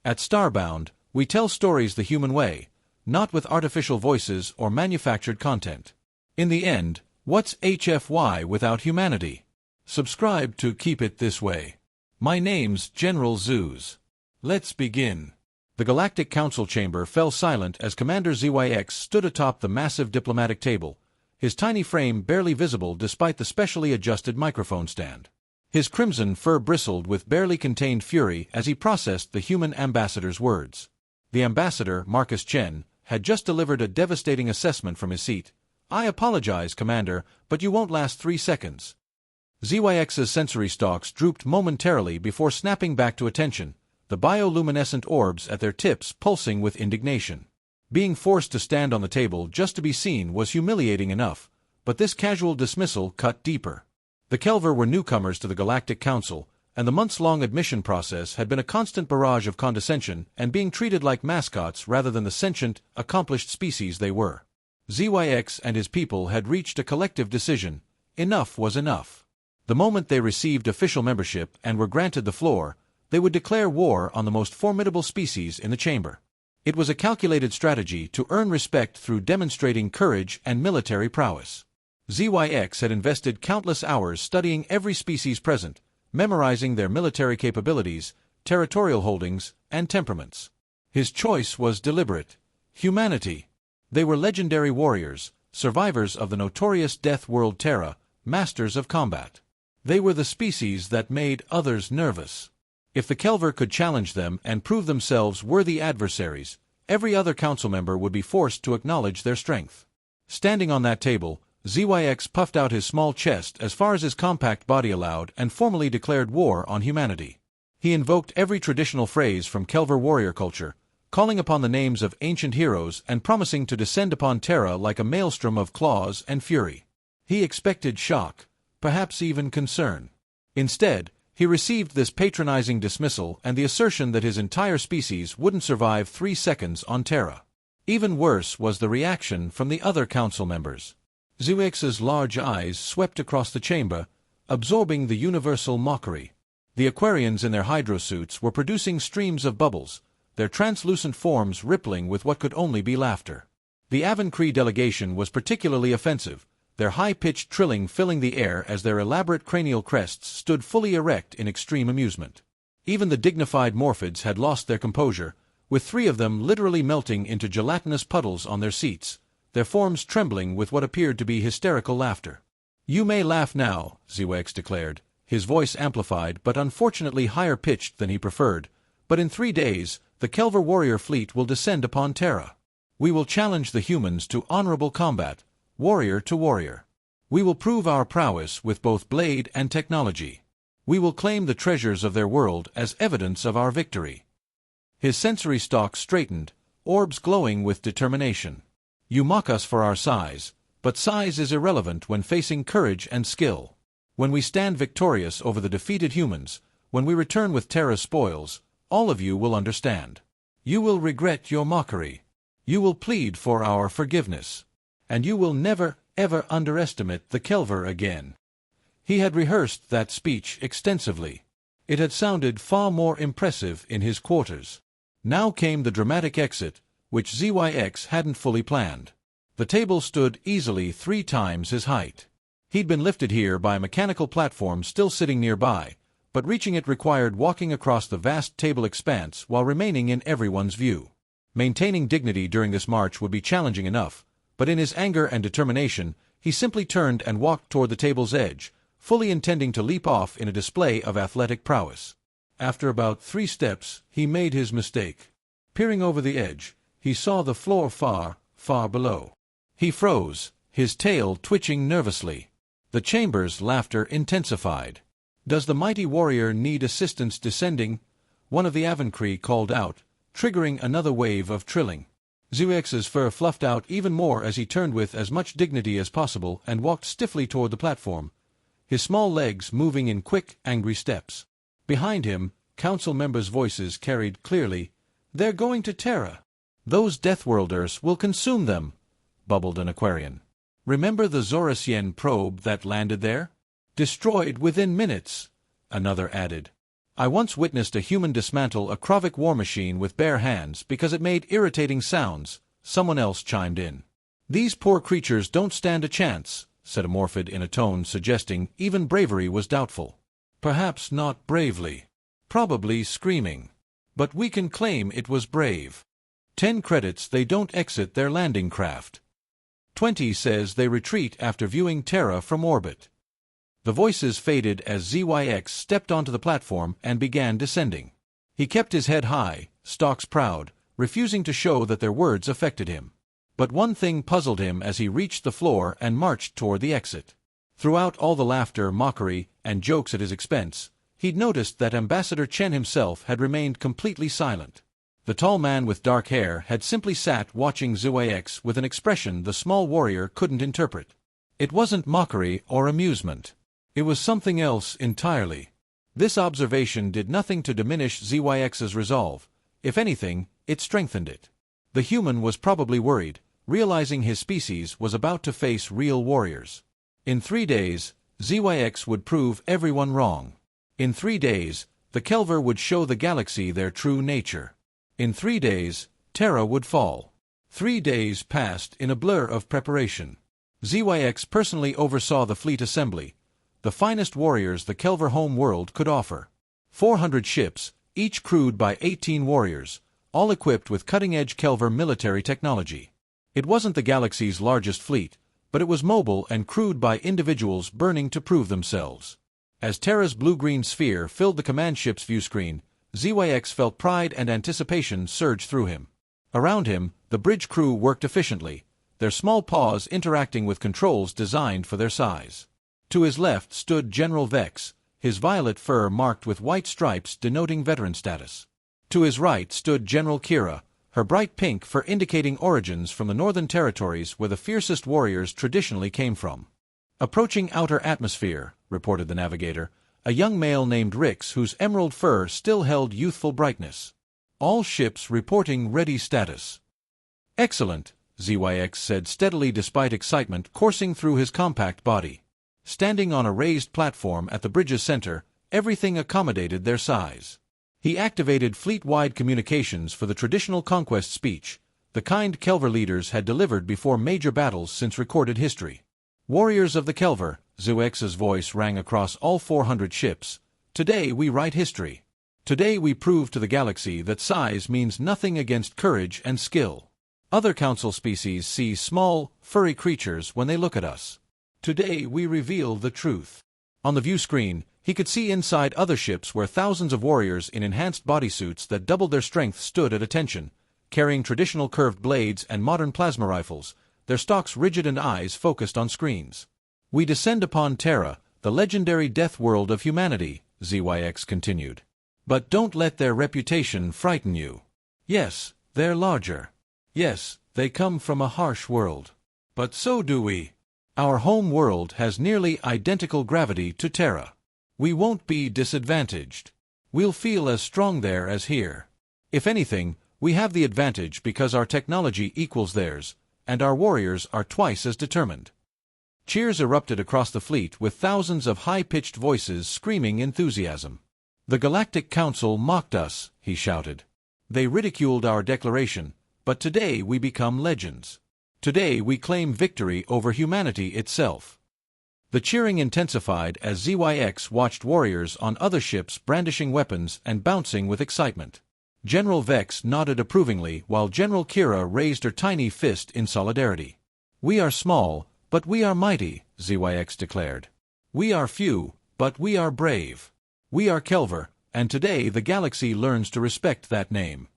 At Starbound, we tell stories the human way, not with artificial voices or manufactured content. In the end, what's HFY without humanity? Subscribe to keep it this way. My name's General Zeus. Let's begin. The Galactic Council chamber fell silent as Commander ZYX stood atop the massive diplomatic table, his tiny frame barely visible despite the specially adjusted microphone stand. His crimson fur bristled with barely contained fury as he processed the human ambassador's words. The ambassador, Marcus Chen, had just delivered a devastating assessment from his seat. "I apologize, Commander, but you won't last 3 seconds." ZYX's sensory stalks drooped momentarily before snapping back to attention, the bioluminescent orbs at their tips pulsing with indignation. Being forced to stand on the table just to be seen was humiliating enough, but this casual dismissal cut deeper. The Kelver were newcomers to the Galactic Council, and the months-long admission process had been a constant barrage of condescension and being treated like mascots rather than the sentient, accomplished species they were. ZYX and his people had reached a collective decision: enough was enough. The moment they received official membership and were granted the floor, they would declare war on the most formidable species in the chamber. It was a calculated strategy to earn respect through demonstrating courage and military prowess. ZYX had invested countless hours studying every species present, memorizing their military capabilities, territorial holdings, and temperaments. His choice was deliberate: humanity. They were legendary warriors, survivors of the notorious death world Terra, masters of combat. They were the species that made others nervous. If the Kelver could challenge them and prove themselves worthy adversaries, every other council member would be forced to acknowledge their strength. Standing on that table, ZYX puffed out his small chest as far as his compact body allowed and formally declared war on humanity. He invoked every traditional phrase from Kelver warrior culture, calling upon the names of ancient heroes and promising to descend upon Terra like a maelstrom of claws and fury. He expected shock, perhaps even concern. Instead, he received this patronizing dismissal and the assertion that his entire species wouldn't survive 3 seconds on Terra. Even worse was the reaction from the other council members. ZYX's large eyes swept across the chamber, absorbing the universal mockery. The Aquarians in their hydrosuits were producing streams of bubbles, their translucent forms rippling with what could only be laughter. The Avancree delegation was particularly offensive, their high-pitched trilling filling the air as their elaborate cranial crests stood fully erect in extreme amusement. Even the dignified Morphids had lost their composure, with 3 of them literally melting into gelatinous puddles on their seats, their forms trembling with what appeared to be hysterical laughter. "You may laugh now," ZYX declared, his voice amplified but unfortunately higher-pitched than he preferred, "but in 3 days, the Kelver warrior fleet will descend upon Terra. We will challenge the humans to honorable combat, warrior to warrior. We will prove our prowess with both blade and technology. We will claim the treasures of their world as evidence of our victory." His sensory stalk straightened, orbs glowing with determination. "You mock us for our size, but size is irrelevant when facing courage and skill. When we stand victorious over the defeated humans, when we return with Terra's spoils, all of you will understand. You will regret your mockery. You will plead for our forgiveness. And you will never, ever underestimate the Kelver again." He had rehearsed that speech extensively. It had sounded far more impressive in his quarters. Now came the dramatic exit, which ZYX hadn't fully planned. The table stood easily 3 times his height. He'd been lifted here by a mechanical platform still sitting nearby, but reaching it required walking across the vast table expanse while remaining in everyone's view. Maintaining dignity during this march would be challenging enough, but in his anger and determination, he simply turned and walked toward the table's edge, fully intending to leap off in a display of athletic prowess. After about 3 steps, he made his mistake. Peering over the edge, he saw the floor far, far below. He froze, his tail twitching nervously. The chamber's laughter intensified. "Does the mighty warrior need assistance descending?" one of the Avancree called out, triggering another wave of trilling. ZYX's fur fluffed out even more as he turned with as much dignity as possible and walked stiffly toward the platform, his small legs moving in quick, angry steps. Behind him, council members' voices carried clearly, "They're going to Terra. Those Deathworlders will consume them," bubbled an Aquarian. "Remember the Zorasian probe that landed there? Destroyed within minutes," another added. I once witnessed a human dismantle a Krovic war machine with bare hands because it made irritating sounds, someone else chimed in. These poor creatures don't stand a chance, said a Morphid in a tone suggesting even bravery was doubtful. Perhaps not bravely. Probably screaming. But we can claim it was brave. 10 credits they don't exit their landing craft. 20 says they retreat after viewing Terra from orbit. The voices faded as ZYX stepped onto the platform and began descending. He kept his head high, stalks proud, refusing to show that their words affected him. But one thing puzzled him as he reached the floor and marched toward the exit. Throughout all the laughter, mockery, and jokes at his expense, he'd noticed that Ambassador Chen himself had remained completely silent. The tall man with dark hair had simply sat watching ZYX with an expression the small warrior couldn't interpret. It wasn't mockery or amusement. It was something else entirely. This observation did nothing to diminish ZYX's resolve. If anything, it strengthened it. The human was probably worried, realizing his species was about to face real warriors. In 3 days, ZYX would prove everyone wrong. In 3 days, the Kelver would show the galaxy their true nature. In 3 days, Terra would fall. 3 days passed in a blur of preparation. ZYX personally oversaw the fleet assembly, the finest warriors the Kelver home world could offer. 400 ships, each crewed by 18 warriors, all equipped with cutting-edge Kelver military technology. It wasn't the galaxy's largest fleet, but it was mobile and crewed by individuals burning to prove themselves. As Terra's blue-green sphere filled the command ship's viewscreen, ZYX felt pride and anticipation surge through him. Around him, the bridge crew worked efficiently, their small paws interacting with controls designed for their size. To his left stood General Vex, his violet fur marked with white stripes denoting veteran status. To his right stood General Kira, her bright pink fur indicating origins from the northern territories where the fiercest warriors traditionally came from. Approaching outer atmosphere, reported the navigator, a young male named Rix whose emerald fur still held youthful brightness. All ships reporting ready status. Excellent, ZYX said steadily despite excitement coursing through his compact body. Standing on a raised platform at the bridge's center, everything accommodated their size. He activated fleet-wide communications for the traditional conquest speech, the kind Kelver leaders had delivered before major battles since recorded history. Warriors of the Kelver, ZYX's voice rang across all 400 ships. Today we write history. Today we prove to the galaxy that size means nothing against courage and skill. Other council species see small, furry creatures when they look at us. Today we reveal the truth. On the view screen, he could see inside other ships where thousands of warriors in enhanced bodysuits that doubled their strength stood at attention, carrying traditional curved blades and modern plasma rifles, their stalks rigid and eyes focused on screens. We descend upon Terra, the legendary death world of humanity, ZYX continued. But don't let their reputation frighten you. Yes, they're larger. Yes, they come from a harsh world. But so do we. Our home world has nearly identical gravity to Terra. We won't be disadvantaged. We'll feel as strong there as here. If anything, we have the advantage because our technology equals theirs, and our warriors are twice as determined. Cheers erupted across the fleet with thousands of high-pitched voices screaming enthusiasm. The Galactic Council mocked us, he shouted. They ridiculed our declaration, but today we become legends. Today we claim victory over humanity itself. The cheering intensified as ZYX watched warriors on other ships brandishing weapons and bouncing with excitement. General Vex nodded approvingly while General Kira raised her tiny fist in solidarity. We are small, but we are mighty, ZYX declared. We are few, but we are brave. We are Kelver, and today the galaxy learns to respect that name.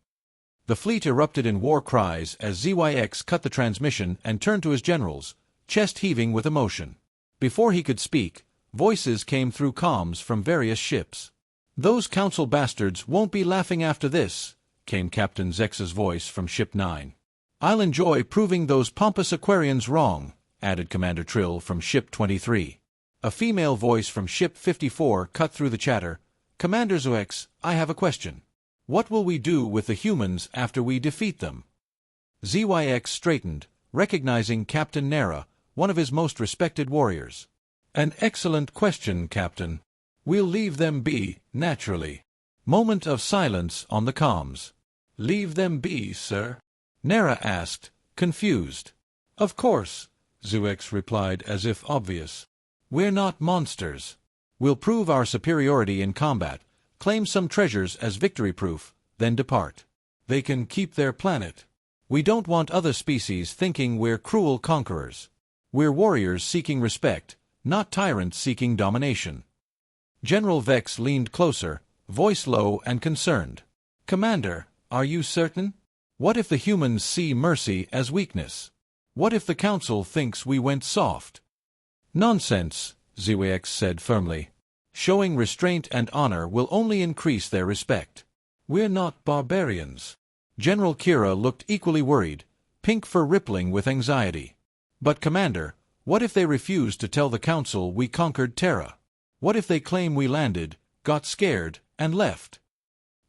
The fleet erupted in war cries as ZYX cut the transmission and turned to his generals, chest heaving with emotion. Before he could speak, voices came through comms from various ships. Those council bastards won't be laughing after this, came Captain Zex's voice from Ship 9. I'll enjoy proving those pompous Aquarians wrong, added Commander Trill from Ship 23. A female voice from Ship 54 cut through the chatter. Commander ZYX, I have a question. What will we do with the humans after we defeat them? ZYX straightened, recognizing Captain Nera, one of his most respected warriors. An excellent question, Captain. We'll leave them be, naturally. Moment of silence on the comms. "Leave them be, sir," Nara asked, confused. "Of course," Zuex replied as if obvious. "We're not monsters. We'll prove our superiority in combat, claim some treasures as victory proof, then depart. They can keep their planet. We don't want other species thinking we're cruel conquerors. We're warriors seeking respect, not tyrants seeking domination." General Vex leaned closer, voice low and concerned. "Commander, are you certain? What if the humans see mercy as weakness? What if the Council thinks we went soft?" "Nonsense," Zuex said firmly. "Showing restraint and honor will only increase their respect. We're not barbarians." General Kira looked equally worried, pink fur rippling with anxiety. "But Commander, what if they refuse to tell the Council we conquered Terra? What if they claim we landed, got scared, and left?"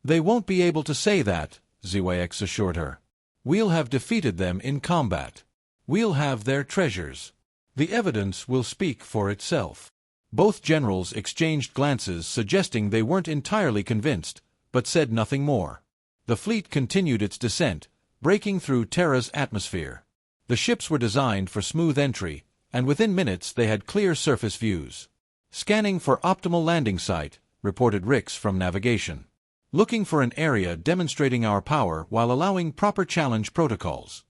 "They won't be able to say that," Zuex assured her. "We'll have defeated them in combat. We'll have their treasures. The evidence will speak for itself." Both generals exchanged glances suggesting they weren't entirely convinced, but said nothing more. The fleet continued its descent, breaking through Terra's atmosphere. The ships were designed for smooth entry, and within minutes they had clear surface views. "Scanning for optimal landing site," reported Rix from navigation. "Looking for an area demonstrating our power while allowing proper challenge protocols."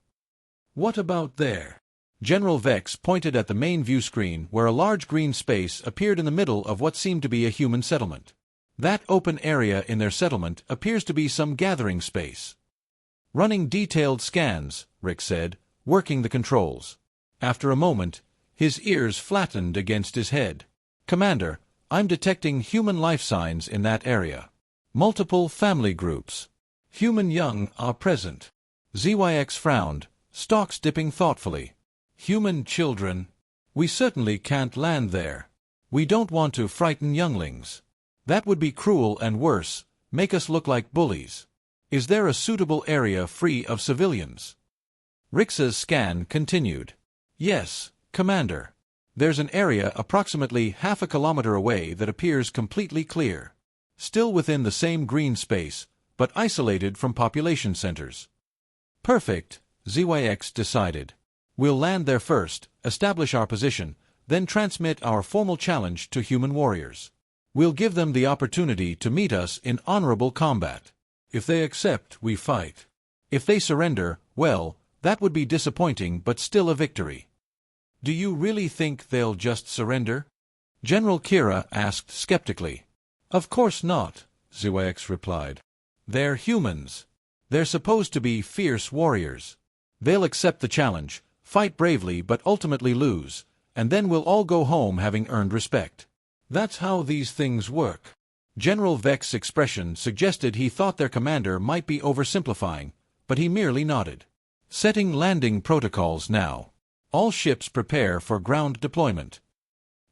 "What about there?" General Vex pointed at the main view screen where a large green space appeared in the middle of what seemed to be a human settlement. "That open area in their settlement appears to be some gathering space." "Running detailed scans," Rick said, working the controls. After a moment, his ears flattened against his head. "Commander, I'm detecting human life signs in that area. Multiple family groups. Human young are present." ZYX frowned, stalks dipping thoughtfully. "Human children? We certainly can't land there. We don't want to frighten younglings. That would be cruel and worse, make us look like bullies. Is there a suitable area free of civilians?" Rix's scan continued. "Yes, Commander. There's an area approximately half a kilometer away that appears completely clear. Still within the same green space, but isolated from population centers." "Perfect," ZYX decided. "We'll land there first, establish our position, then transmit our formal challenge to human warriors. We'll give them the opportunity to meet us in honorable combat. If they accept, we fight. If they surrender, well, that would be disappointing but still a victory." "Do you really think they'll just surrender?" General Kira asked skeptically. "Of course not," ZYX replied. "They're humans. They're supposed to be fierce warriors. They'll accept the challenge, fight bravely but ultimately lose, and then we'll all go home having earned respect. That's how these things work." General Vex's expression suggested he thought their commander might be oversimplifying, but he merely nodded. "Setting landing protocols now. All ships prepare for ground deployment."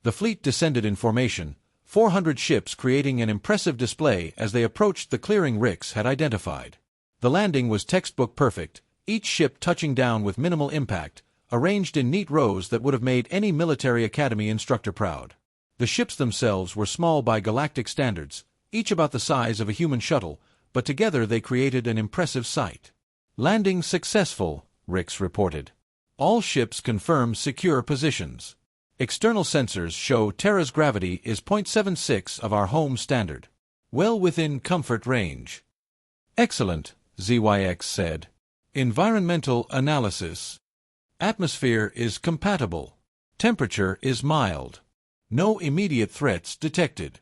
The fleet descended in formation, 400 ships creating an impressive display as they approached the clearing Rix had identified. The landing was textbook perfect, each ship touching down with minimal impact, arranged in neat rows that would have made any military academy instructor proud. The ships themselves were small by galactic standards, each about the size of a human shuttle, but together they created an impressive sight. "Landing successful," Rix reported. "All ships confirm secure positions. External sensors show Terra's gravity is 0.76 of our home standard. Well within comfort range." "Excellent," ZYX said. "Environmental analysis. Atmosphere is compatible. Temperature is mild. No immediate threats detected."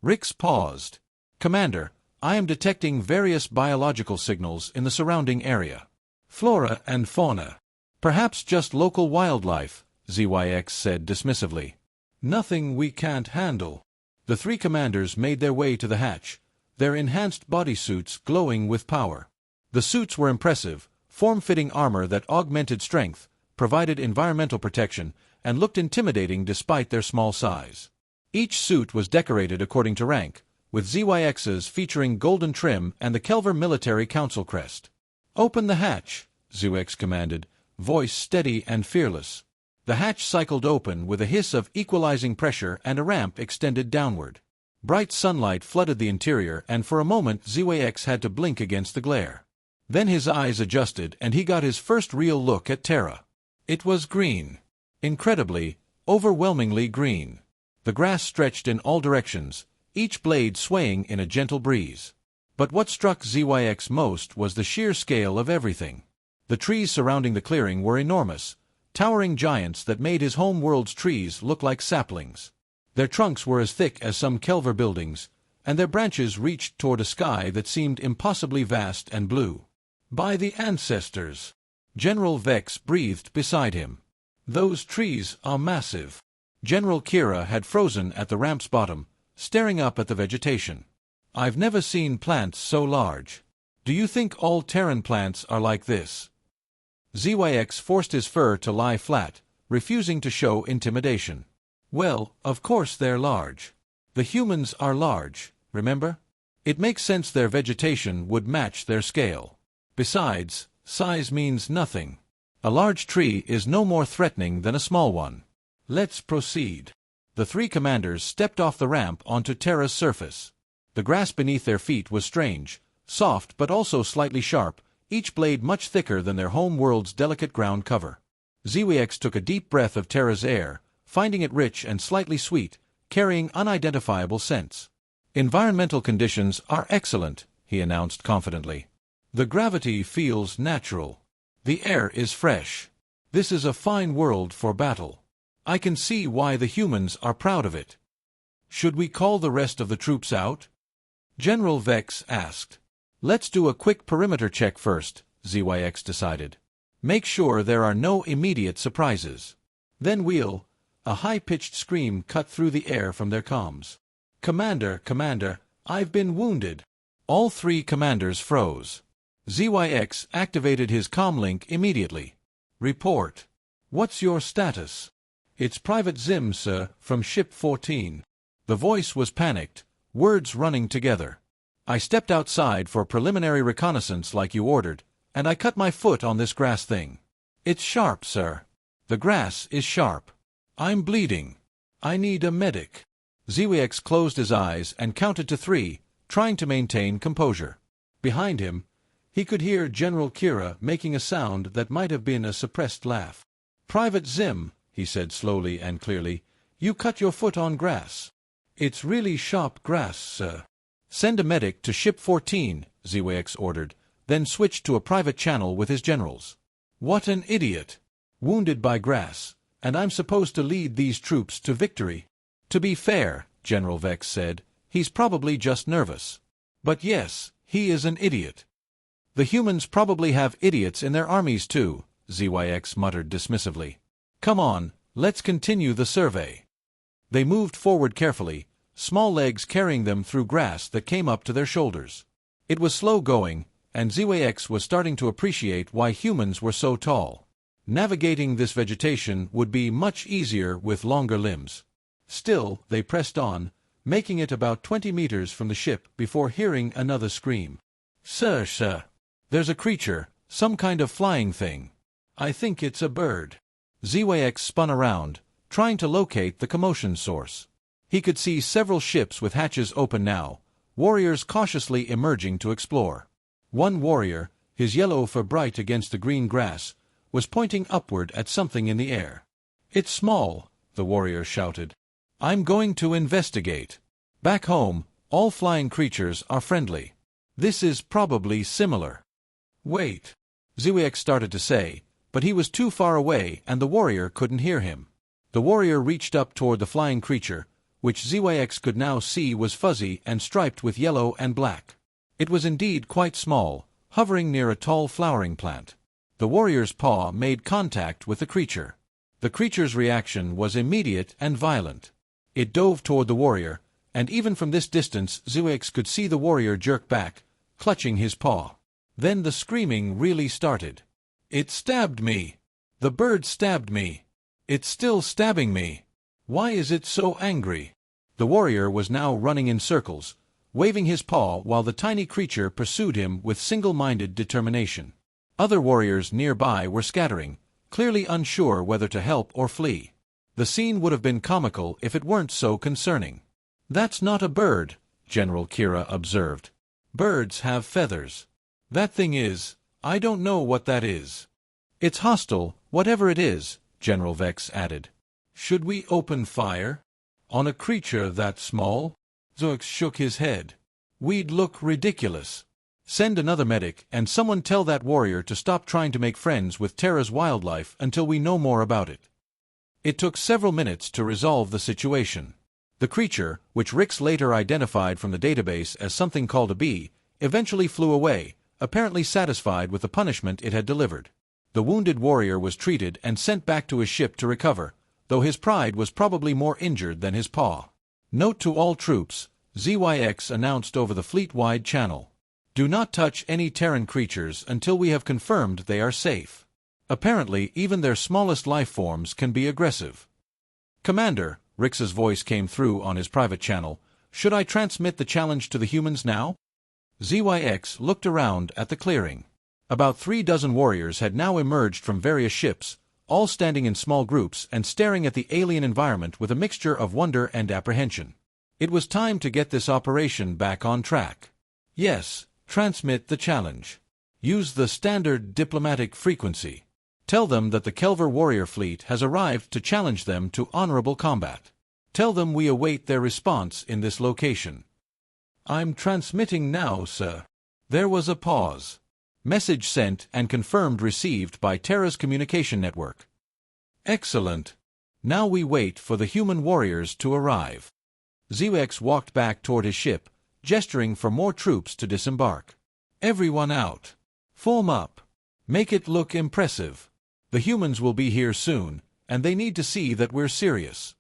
Rix paused. "Commander, I am detecting various biological signals in the surrounding area. Flora and fauna. Perhaps just local wildlife," ZYX said dismissively. "Nothing we can't handle." The three commanders made their way to the hatch, their enhanced bodysuits glowing with power. The suits were impressive, form-fitting armor that augmented strength, provided environmental protection, and looked intimidating despite their small size. Each suit was decorated according to rank, with ZYX's featuring golden trim and the Kelver Military Council crest. "Open the hatch," ZYX commanded, voice steady and fearless. The hatch cycled open with a hiss of equalizing pressure and a ramp extended downward. Bright sunlight flooded the interior, and for a moment ZYX had to blink against the glare. Then his eyes adjusted and he got his first real look at Terra. It was green. Incredibly, overwhelmingly green. The grass stretched in all directions, each blade swaying in a gentle breeze. But what struck ZYX most was the sheer scale of everything. The trees surrounding the clearing were enormous, towering giants that made his home world's trees look like saplings. Their trunks were as thick as some Kelver buildings, and their branches reached toward a sky that seemed impossibly vast and blue. By the ancestors! General Vex breathed beside him. Those trees are massive. General Kira had frozen at the ramp's bottom, staring up at the vegetation. I've never seen plants so large. Do you think all Terran plants are like this? ZYX forced his fur to lie flat, refusing to show intimidation. Well, of course they're large. The humans are large, remember? It makes sense their vegetation would match their scale. Besides, size means nothing. A large tree is no more threatening than a small one. Let's proceed. The three commanders stepped off the ramp onto Terra's surface. The grass beneath their feet was strange, soft but also slightly sharp, each blade much thicker than their home world's delicate ground cover. ZYX took a deep breath of Terra's air, finding it rich and slightly sweet, carrying unidentifiable scents. Environmental conditions are excellent, he announced confidently. The gravity feels natural. The air is fresh. This is a fine world for battle. I can see why the humans are proud of it. Should we call the rest of the troops out? General Vex asked. Let's do a quick perimeter check first, ZYX decided. Make sure there are no immediate surprises. Then we'll... A high-pitched scream cut through the air from their comms. Commander, I've been wounded. All three commanders froze. ZYX activated his comlink immediately. Report. What's your status? It's Private Zim, sir, from Ship 14. The voice was panicked, words running together. I stepped outside for preliminary reconnaissance like you ordered, and I cut my foot on this grass thing. It's sharp, sir. The grass is sharp. I'm bleeding. I need a medic. ZYX closed his eyes and counted to 3, trying to maintain composure. Behind him, he could hear General Kira making a sound that might have been a suppressed laugh. Private Zim, he said slowly and clearly, you cut your foot on grass. It's really sharp grass, sir. Send a medic to Ship 14, ZYX ordered, then switched to a private channel with his generals. What an idiot! Wounded by grass, and I'm supposed to lead these troops to victory. To be fair, General Vex said, he's probably just nervous. But yes, he is an idiot. The humans probably have idiots in their armies too, ZYX muttered dismissively. Come on, let's continue the survey. They moved forward carefully, small legs carrying them through grass that came up to their shoulders. It was slow going, and ZYX was starting to appreciate why humans were so tall. Navigating this vegetation would be much easier with longer limbs. Still, they pressed on, making it about 20 meters from the ship before hearing another scream. Sir, there's a creature, some kind of flying thing. I think it's a bird. ZYX spun around, trying to locate the commotion source. He could see several ships with hatches open now, warriors cautiously emerging to explore. One warrior, his yellow fur bright against the green grass, was pointing upward at something in the air. It's small, the warrior shouted. I'm going to investigate. Back home, all flying creatures are friendly. This is probably similar. Wait, ZYX started to say, but he was too far away and the warrior couldn't hear him. The warrior reached up toward the flying creature, which ZYX could now see was fuzzy and striped with yellow and black. It was indeed quite small, hovering near a tall flowering plant. The warrior's paw made contact with the creature. The creature's reaction was immediate and violent. It dove toward the warrior, and even from this distance ZYX could see the warrior jerk back, clutching his paw. Then the screaming really started. It stabbed me! The bird stabbed me! It's still stabbing me! Why is it so angry? The warrior was now running in circles, waving his paw while the tiny creature pursued him with single-minded determination. Other warriors nearby were scattering, clearly unsure whether to help or flee. The scene would have been comical if it weren't so concerning. That's not a bird, General Kira observed. Birds have feathers. That thing is, I don't know what that is. It's hostile, whatever it is, General Vex added. Should we open fire? On a creature that small? Zox shook his head. We'd look ridiculous. Send another medic and someone tell that warrior to stop trying to make friends with Terra's wildlife until we know more about it. It took several minutes to resolve the situation. The creature, which Rix later identified from the database as something called a bee, eventually flew away, apparently satisfied with the punishment it had delivered. The wounded warrior was treated and sent back to his ship to recover, though his pride was probably more injured than his paw. Note to all troops, ZYX announced over the fleet-wide channel. Do not touch any Terran creatures until we have confirmed they are safe. Apparently, even their smallest life forms can be aggressive. Commander, Rix's voice came through on his private channel, should I transmit the challenge to the humans now? ZYX looked around at the clearing. About 36 warriors had now emerged from various ships, all standing in small groups and staring at the alien environment with a mixture of wonder and apprehension. It was time to get this operation back on track. Yes, transmit the challenge. Use the standard diplomatic frequency. Tell them that the Kelver warrior fleet has arrived to challenge them to honorable combat. Tell them we await their response in this location. I'm transmitting now, sir. There was a pause. Message sent and confirmed received by Terra's communication network. Excellent. Now we wait for the human warriors to arrive. ZX walked back toward his ship, gesturing for more troops to disembark. Everyone out. Form up. Make it look impressive. The humans will be here soon, and they need to see that we're serious.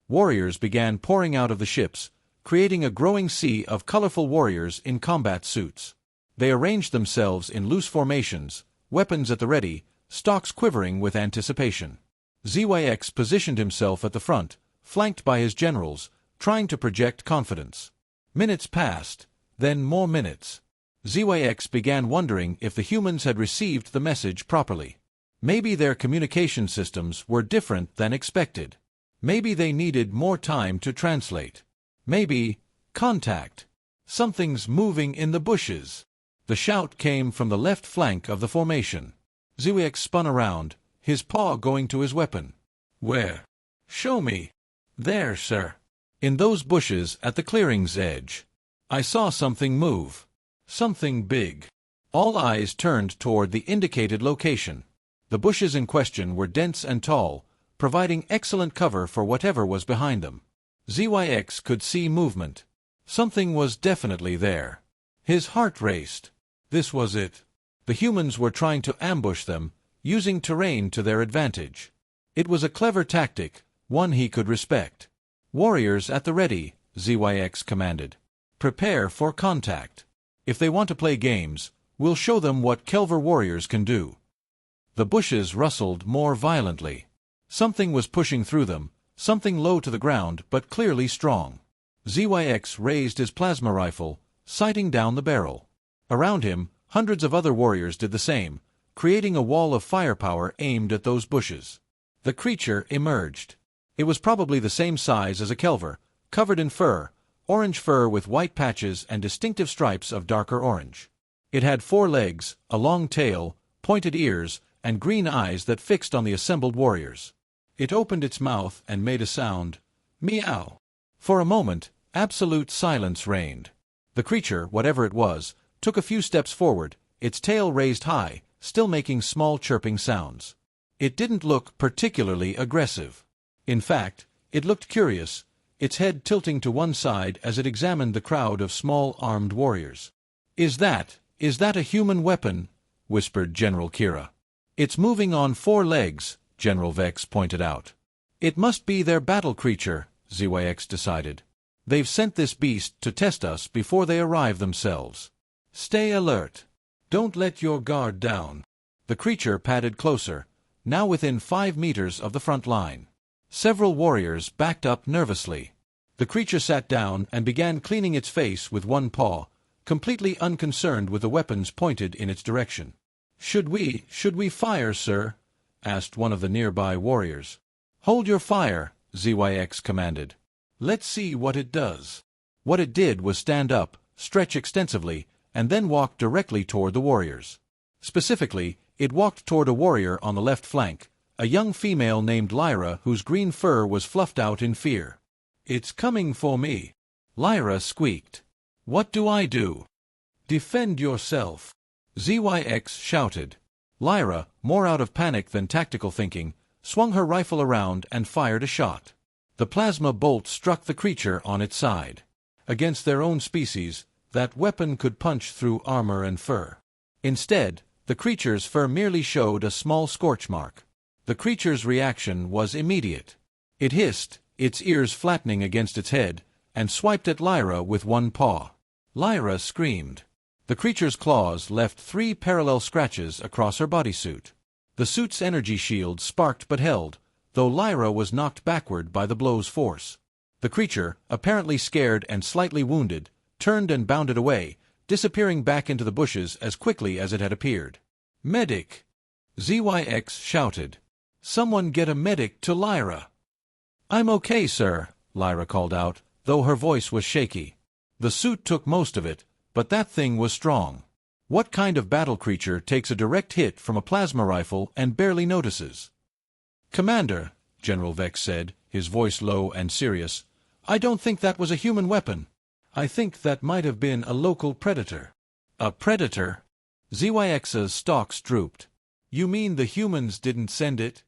Warriors began pouring out of the ships, creating a growing sea of colorful warriors in combat suits. They arranged themselves in loose formations, weapons at the ready, stalks quivering with anticipation. ZYX positioned himself at the front, flanked by his generals, trying to project confidence. Minutes passed, then more minutes. ZYX began wondering if the humans had received the message properly. Maybe their communication systems were different than expected. Maybe they needed more time to translate. Maybe, contact. Something's moving in the bushes. The shout came from the left flank of the formation. ZYX spun around, his paw going to his weapon. Where? Show me. There, sir. In those bushes at the clearing's edge. I saw something move. Something big. All eyes turned toward the indicated location. The bushes in question were dense and tall, providing excellent cover for whatever was behind them. ZYX could see movement. Something was definitely there. His heart raced. This was it. The humans were trying to ambush them, using terrain to their advantage. It was a clever tactic, one he could respect. Warriors at the ready, ZYX commanded. Prepare for contact. If they want to play games, we'll show them what Kelver warriors can do. The bushes rustled more violently. Something was pushing through them, something low to the ground but clearly strong. ZYX raised his plasma rifle, sighting down the barrel. Around him, hundreds of other warriors did the same, creating a wall of firepower aimed at those bushes. The creature emerged. It was probably the same size as a Kelver, covered in fur, orange fur with white patches and distinctive stripes of darker orange. It had 4 legs, a long tail, pointed ears, and green eyes that fixed on the assembled warriors. It opened its mouth and made a sound, meow. For a moment, absolute silence reigned. The creature, whatever it was, took a few steps forward, its tail raised high, still making small chirping sounds. It didn't look particularly aggressive. In fact, it looked curious, its head tilting to one side as it examined the crowd of small armed warriors. Is that a human weapon?" whispered General Kira. "It's moving on 4 legs," General Vex pointed out. "It must be their battle creature," ZYX decided. "They've sent this beast to test us before they arrive themselves. Stay alert. Don't let your guard down." The creature padded closer, now within 5 meters of the front line. Several warriors backed up nervously. The creature sat down and began cleaning its face with one paw, completely unconcerned with the weapons pointed in its direction. Should we fire, sir?" asked one of the nearby warriors. "Hold your fire," ZYX commanded. Let's see what it does. What it did was stand up, stretch extensively, and then walk directly toward the warriors. Specifically, it walked toward a warrior on the left flank, a young female named Lyra whose green fur was fluffed out in fear. "It's coming for me," Lyra squeaked. "What do I do?" "Defend yourself," ZYX shouted. Lyra, more out of panic than tactical thinking, swung her rifle around and fired a shot. The plasma bolt struck the creature on its side. Against their own species, that weapon could punch through armor and fur. Instead, the creature's fur merely showed a small scorch mark. The creature's reaction was immediate. It hissed, its ears flattening against its head, and swiped at Lyra with one paw. Lyra screamed. The creature's claws left 3 parallel scratches across her bodysuit. The suit's energy shield sparked but held, though Lyra was knocked backward by the blow's force. The creature, apparently scared and slightly wounded, turned and bounded away, disappearing back into the bushes as quickly as it had appeared. "Medic!" ZYX shouted. "Someone get a medic to Lyra." "I'm okay, sir," Lyra called out, though her voice was shaky. The suit took most of it, but that thing was strong. What kind of battle creature takes a direct hit from a plasma rifle and barely notices? "Commander," General Vex said, his voice low and serious, "I don't think that was a human weapon. I think that might have been a local predator." "A predator?" ZYX's stalks drooped. "You mean the humans didn't send it?"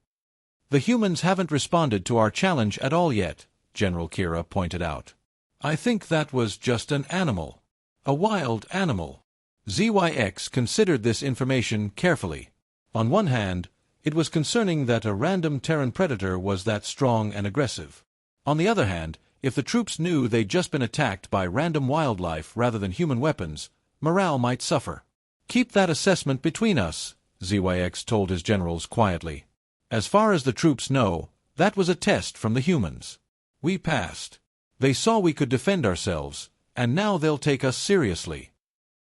"The humans haven't responded to our challenge at all yet," General Kira pointed out. "I think that was just an animal. A wild animal." ZYX considered this information carefully. On one hand, it was concerning that a random Terran predator was that strong and aggressive. On the other hand, if the troops knew they'd just been attacked by random wildlife rather than human weapons, morale might suffer. "Keep that assessment between us," ZYX told his generals quietly. "As far as the troops know, that was a test from the humans. We passed. They saw we could defend ourselves, and now they'll take us seriously."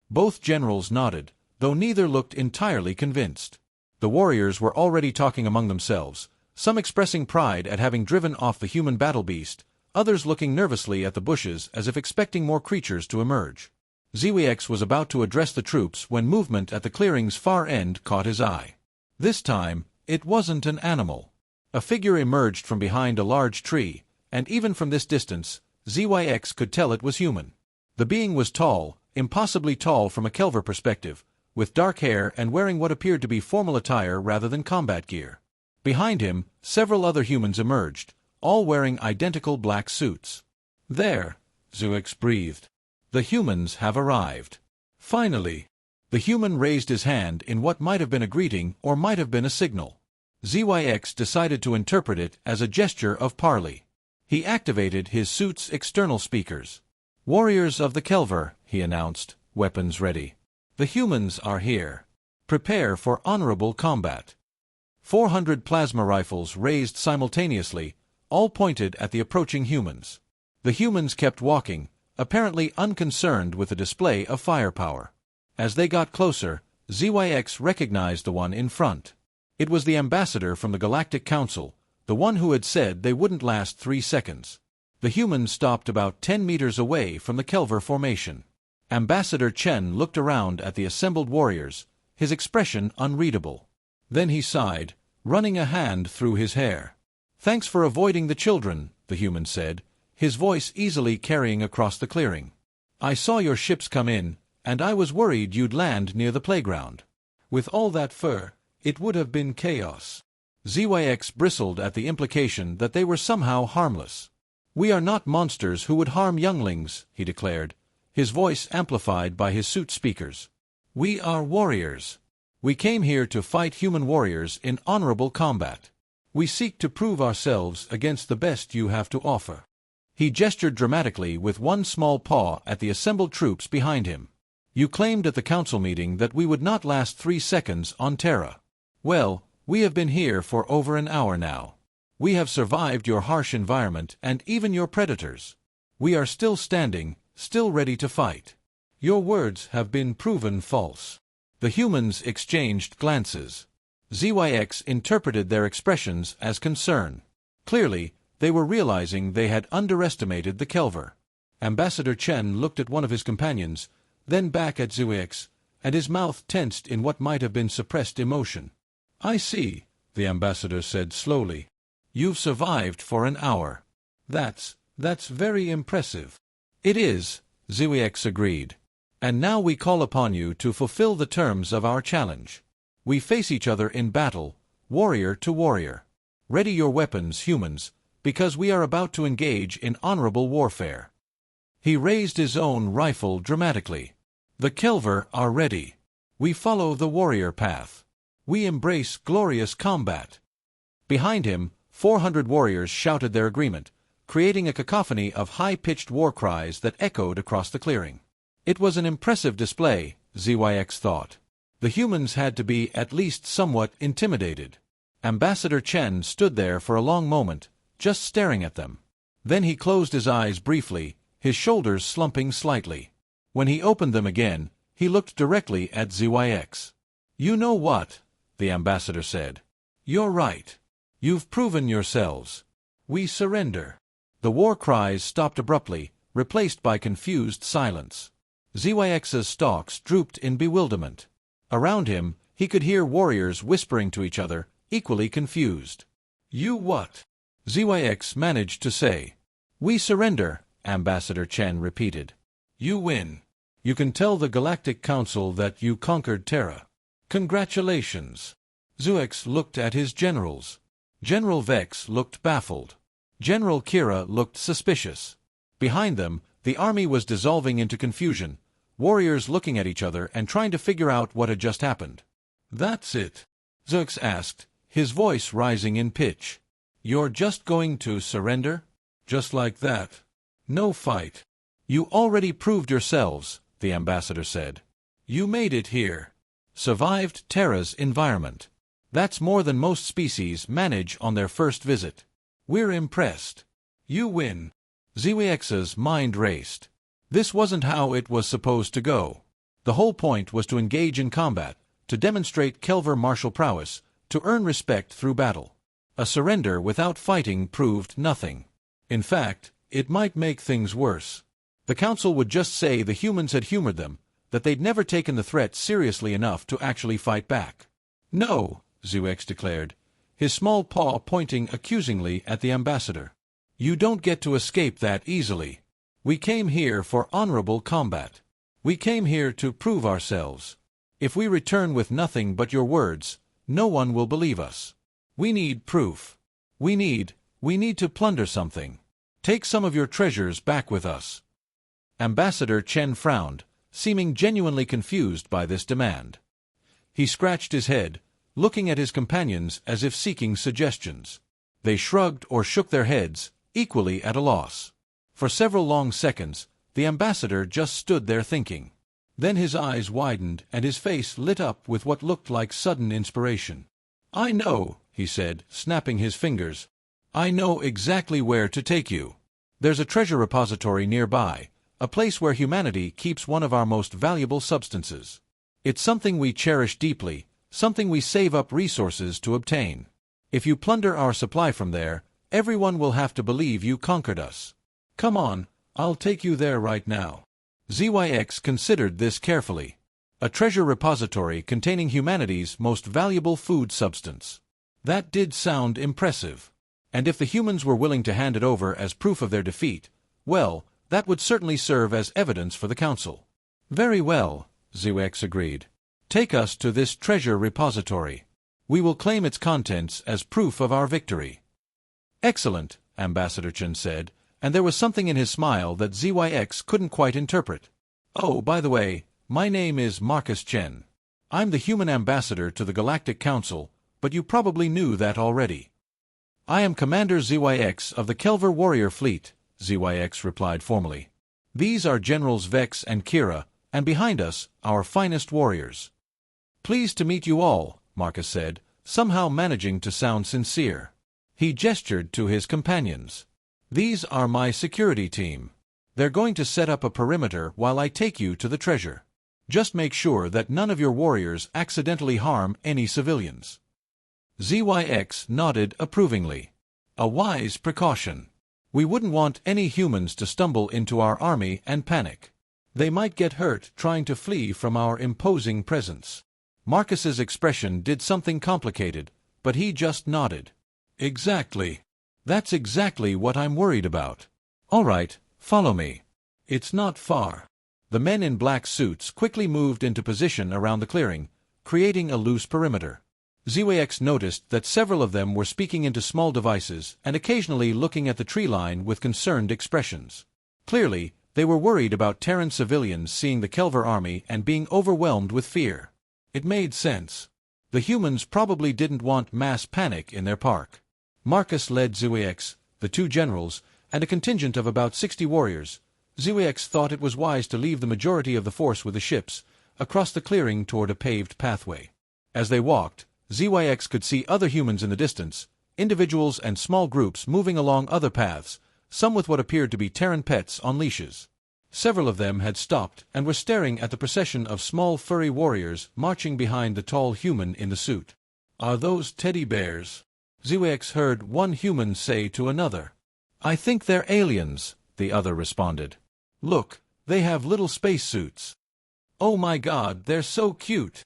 Both generals nodded, though neither looked entirely convinced. The warriors were already talking among themselves, some expressing pride at having driven off the human battle beast, others looking nervously at the bushes as if expecting more creatures to emerge. ZYX was about to address the troops when movement at the clearing's far end caught his eye. This time, it wasn't an animal. A figure emerged from behind a large tree, and even from this distance, ZYX could tell it was human. The being was tall, impossibly tall from a Kelver perspective, with dark hair and wearing what appeared to be formal attire rather than combat gear. Behind him, several other humans emerged, all wearing identical black suits. "There," ZYX breathed. "The humans have arrived." Finally, the human raised his hand in what might have been a greeting or might have been a signal. ZYX decided to interpret it as a gesture of parley. He activated his suit's external speakers. "Warriors of the Kelver," he announced, weapons ready. "The humans are here. Prepare for honorable combat." 400 plasma rifles raised simultaneously, all pointed at the approaching humans. The humans kept walking, apparently unconcerned with the display of firepower. As they got closer, ZYX recognized the one in front. It was the ambassador from the Galactic Council, the one who had said they wouldn't last 3 seconds. The humans stopped about 10 meters away from the Kelver formation. Ambassador Chen looked around at the assembled warriors, his expression unreadable. Then he sighed, running a hand through his hair. "Thanks for avoiding the children," the human said, his voice easily carrying across the clearing. "I saw your ships come in, and I was worried you'd land near the playground. With all that fur, it would have been chaos." ZYX bristled at the implication that they were somehow harmless. "We are not monsters who would harm younglings," he declared, his voice amplified by his suit speakers. "We are warriors. We came here to fight human warriors in honorable combat. We seek to prove ourselves against the best you have to offer." He gestured dramatically with one small paw at the assembled troops behind him. "You claimed at the council meeting that we would not last 3 seconds on Terra. Well, we have been here for over an hour now. We have survived your harsh environment and even your predators. We are still standing, still ready to fight. Your words have been proven false." The humans exchanged glances. ZYX interpreted their expressions as concern. Clearly, They were realizing they had underestimated the Kelver. Ambassador Chen looked at one of his companions, then back at ZYX, and his mouth tensed in what might have been suppressed emotion. "I see," the ambassador said slowly. "You've survived for an hour. That's very impressive." "It is," ZYX agreed. "And now we call upon you to fulfill the terms of our challenge. We face each other in battle, warrior to warrior. Ready your weapons, humans, because we are about to engage in honorable warfare." He raised his own rifle dramatically. "The Kelver are ready. We follow the warrior path. We embrace glorious combat." Behind him, 400 warriors shouted their agreement, creating a cacophony of high-pitched war cries that echoed across the clearing. It was an impressive display, ZYX thought. The humans had to be at least somewhat intimidated. Ambassador Chen stood there for a long moment, just staring at them. Then he closed his eyes briefly, his shoulders slumping slightly. When he opened them again, he looked directly at ZYX. "You know what?" the ambassador said. "You're right. You've proven yourselves. We surrender." The war cries stopped abruptly, replaced by confused silence. ZYX's stalks drooped in bewilderment. Around him, he could hear warriors whispering to each other, equally confused. "You what?" ZYX managed to say. "We surrender," Ambassador Chen repeated. "You win. You can tell the Galactic Council that you conquered Terra. Congratulations." ZYX looked at his generals. General Vex looked baffled. General Kira looked suspicious. Behind them, the army was dissolving into confusion, warriors looking at each other and trying to figure out what had just happened. "That's it?" ZYX asked, his voice rising in pitch. "You're just going to surrender? Just like that? No fight?" "You already proved yourselves," the ambassador said. "You made it here. Survived Terra's environment. That's more than most species manage on their first visit. We're impressed. You win." ZYX's mind raced. This wasn't how it was supposed to go. The whole point was to engage in combat, to demonstrate Kelver martial prowess, to earn respect through battle. A surrender without fighting proved nothing. In fact, it might make things worse. The Council would just say the humans had humored them, that they'd never taken the threat seriously enough to actually fight back. "No," ZYX declared, his small paw pointing accusingly at the ambassador. "You don't get to escape that easily. We came here for honorable combat. We came here to prove ourselves. If we return with nothing but your words, no one will believe us. We need proof. We need to plunder something. Take some of your treasures back with us." Ambassador Chen frowned, seeming genuinely confused by this demand. He scratched his head, looking at his companions as if seeking suggestions. They shrugged or shook their heads, equally at a loss. For several long seconds, the ambassador just stood there thinking. Then his eyes widened and his face lit up with what looked like sudden inspiration. "I know," he said, snapping his fingers. "I know exactly where to take you. There's a treasure repository nearby, a place where humanity keeps one of our most valuable substances. It's something we cherish deeply, something we save up resources to obtain. If you plunder our supply from there, everyone will have to believe you conquered us. Come on, I'll take you there right now." ZYX considered this carefully. A treasure repository containing humanity's most valuable food substance. That did sound impressive. And if the humans were willing to hand it over as proof of their defeat, well, that would certainly serve as evidence for the Council. "Very well," ZYX agreed. "Take us to this treasure repository. We will claim its contents as proof of our victory." "Excellent," Ambassador Chen said, and there was something in his smile that ZYX couldn't quite interpret. "Oh, by the way, my name is Marcus Chen. I'm the human ambassador to the Galactic Council, but you probably knew that already." "I am Commander ZYX of the Kelver Warrior Fleet," ZYX replied formally. "These are Generals Vex and Kira, and behind us, our finest warriors." "Pleased to meet you all," Marcus said, somehow managing to sound sincere. He gestured to his companions. "These are my security team. They're going to set up a perimeter while I take you to the treasure. Just make sure that none of your warriors accidentally harm any civilians." ZYX nodded approvingly. A wise precaution. We wouldn't want any humans to stumble into our army and panic. They might get hurt trying to flee from our imposing presence. Marcus's expression did something complicated, but he just nodded. Exactly. That's exactly what I'm worried about. All right, follow me. It's not far. The men in black suits quickly moved into position around the clearing, creating a loose perimeter. ZYX noticed that several of them were speaking into small devices and occasionally looking at the tree line with concerned expressions. Clearly, they were worried about Terran civilians seeing the Kelver army and being overwhelmed with fear. It made sense. The humans probably didn't want mass panic in their park. Marcus led ZYX, the two generals, and a contingent of about 60 warriors. ZYX thought it was wise to leave the majority of the force with the ships, across the clearing toward a paved pathway. As they walked, ZYX could see other humans in the distance, individuals and small groups moving along other paths, some with what appeared to be Terran pets on leashes. Several of them had stopped and were staring at the procession of small furry warriors marching behind the tall human in the suit. "Are those teddy bears?" ZYX heard one human say to another. "I think they're aliens," the other responded. "Look, they have little spacesuits." "Oh my God, they're so cute."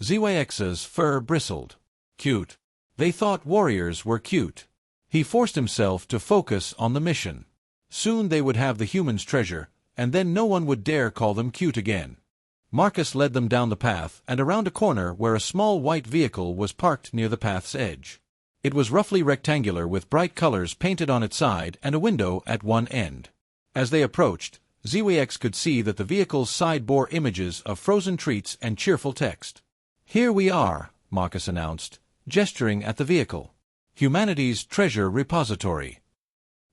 ZYX's fur bristled. Cute. They thought warriors were cute. He forced himself to focus on the mission. Soon they would have the humans' treasure, and then no one would dare call them cute again. Marcus led them down the path and around a corner where a small white vehicle was parked near the path's edge. It was roughly rectangular with bright colors painted on its side and a window at one end. As they approached, ZYX could see that the vehicle's side bore images of frozen treats and cheerful text. "Here we are," Marcus announced, gesturing at the vehicle. "Humanity's treasure repository."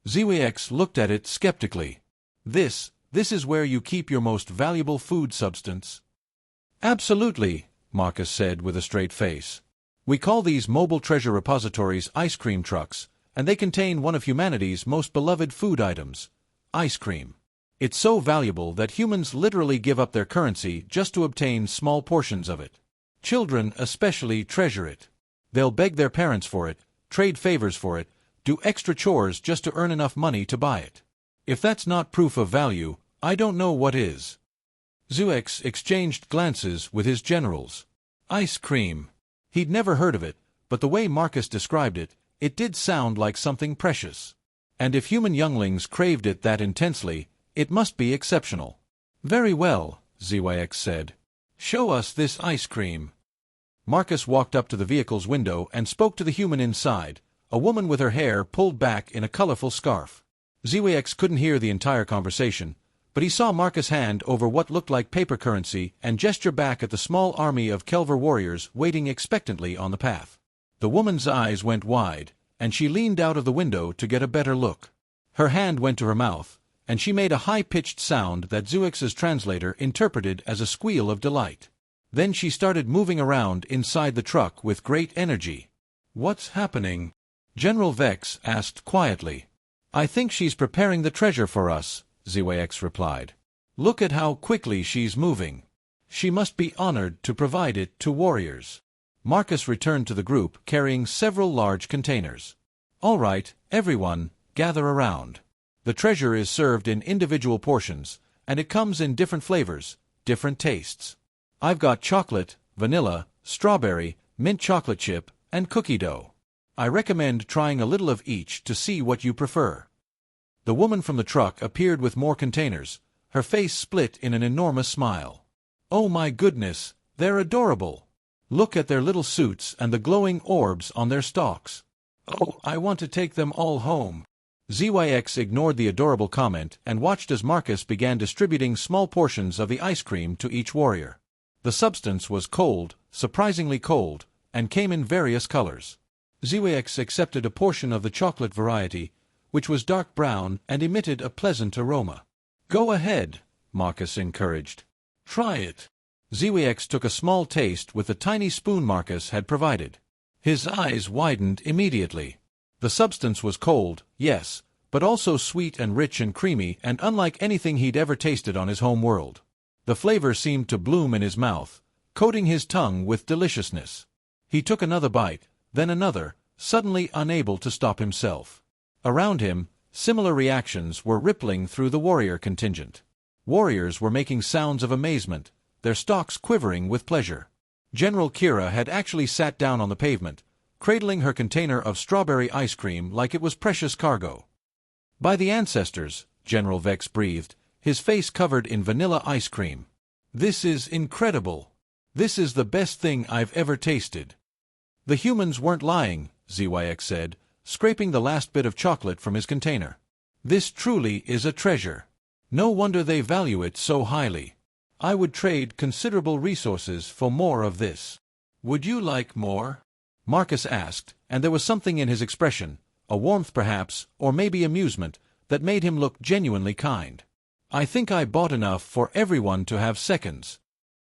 ZYX looked at it skeptically. This is where you keep your most valuable food substance?" "Absolutely," Marcus said with a straight face. "We call these mobile treasure repositories ice cream trucks, and they contain one of humanity's most beloved food items, ice cream. It's so valuable that humans literally give up their currency just to obtain small portions of it. Children especially treasure it. They'll beg their parents for it, trade favors for it, do extra chores just to earn enough money to buy it. If that's not proof of value, I don't know what is." ZYX exchanged glances with his generals. Ice cream. He'd never heard of it, but the way Marcus described it, it did sound like something precious. And if human younglings craved it that intensely, it must be exceptional. "Very well," ZYX said. "Show us this ice cream." Marcus walked up to the vehicle's window and spoke to the human inside, a woman with her hair pulled back in a colorful scarf. ZYX couldn't hear the entire conversation, but he saw Marcus hand over what looked like paper currency and gesture back at the small army of Kelver warriors waiting expectantly on the path. The woman's eyes went wide, and she leaned out of the window to get a better look. Her hand went to her mouth, and she made a high-pitched sound that ZYX's translator interpreted as a squeal of delight. Then she started moving around inside the truck with great energy. "What's happening?" General Vex asked quietly. "I think she's preparing the treasure for us," ZYX replied. "Look at how quickly she's moving. She must be honored to provide it to warriors." Marcus returned to the group carrying several large containers. "All right, everyone, gather around. The treasure is served in individual portions, and it comes in different flavors, different tastes. I've got chocolate, vanilla, strawberry, mint chocolate chip, and cookie dough. I recommend trying a little of each to see what you prefer." The woman from the truck appeared with more containers, her face split in an enormous smile. "Oh my goodness, they're adorable. Look at their little suits and the glowing orbs on their stalks. Oh, I want to take them all home." ZYX ignored the adorable comment and watched as Marcus began distributing small portions of the ice cream to each warrior. The substance was cold, surprisingly cold, and came in various colors. ZYX accepted a portion of the chocolate variety, which was dark brown and emitted a pleasant aroma. "Go ahead," Marcus encouraged. "Try it." ZYX took a small taste with the tiny spoon Marcus had provided. His eyes widened immediately. The substance was cold, yes, but also sweet and rich and creamy and unlike anything he'd ever tasted on his home world. The flavor seemed to bloom in his mouth, coating his tongue with deliciousness. He took another bite, then another, suddenly unable to stop himself. Around him, similar reactions were rippling through the warrior contingent. Warriors were making sounds of amazement, their stalks quivering with pleasure. General Kira had actually sat down on the pavement, cradling her container of strawberry ice cream like it was precious cargo. "By the ancestors," General Vex breathed, his face covered in vanilla ice cream. "This is incredible. This is the best thing I've ever tasted." "The humans weren't lying," ZYX said, scraping the last bit of chocolate from his container. "This truly is a treasure. No wonder they value it so highly. I would trade considerable resources for more of this." "Would you like more?" Marcus asked, and there was something in his expression, a warmth perhaps, or maybe amusement, that made him look genuinely kind. "I think I bought enough for everyone to have seconds."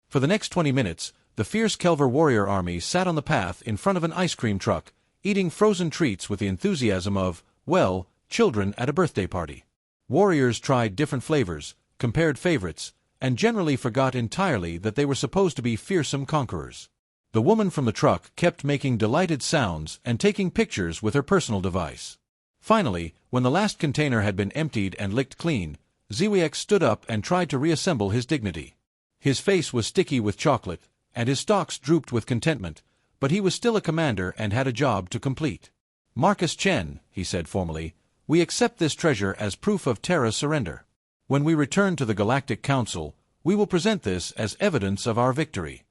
For the next 20 minutes, the fierce Kelver warrior army sat on the path in front of an ice cream truck, eating frozen treats with the enthusiasm of, well, children at a birthday party. Warriors tried different flavors, compared favorites, and generally forgot entirely that they were supposed to be fearsome conquerors. The woman from the truck kept making delighted sounds and taking pictures with her personal device. Finally, when the last container had been emptied and licked clean, ZYX stood up and tried to reassemble his dignity. His face was sticky with chocolate, and his stalks drooped with contentment, but he was still a commander and had a job to complete. "Marcus Chen," he said formally, "we accept this treasure as proof of Terra's surrender. When we return to the Galactic Council, we will present this as evidence of our victory."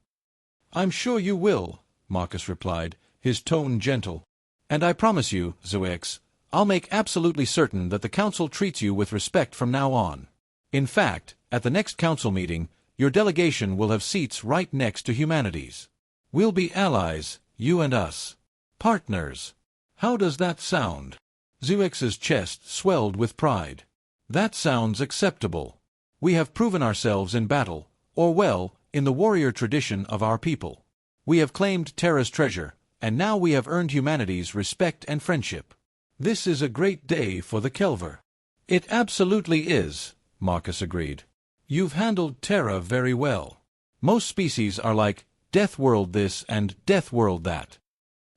"I'm sure you will," Marcus replied, his tone gentle. "And I promise you, ZYX, I'll make absolutely certain that the Council treats you with respect from now on. In fact, at the next Council meeting, your delegation will have seats right next to humanity's. We'll be allies, you and us. Partners. How does that sound?" ZYX's chest swelled with pride. "That sounds acceptable. We have proven ourselves in battle, or well, in the warrior tradition of our people. We have claimed Terra's treasure, and now we have earned humanity's respect and friendship. This is a great day for the Kelver." "It absolutely is," Marcus agreed. "You've handled Terra very well. Most species are like, Death World this and Death World that.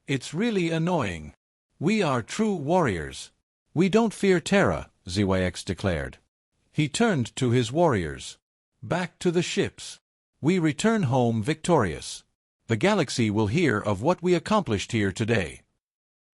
It's really annoying. We are true warriors. We don't fear Terra," ZYX declared. He turned to his warriors. "Back to the ships. We return home victorious. The galaxy will hear of what we accomplished here today."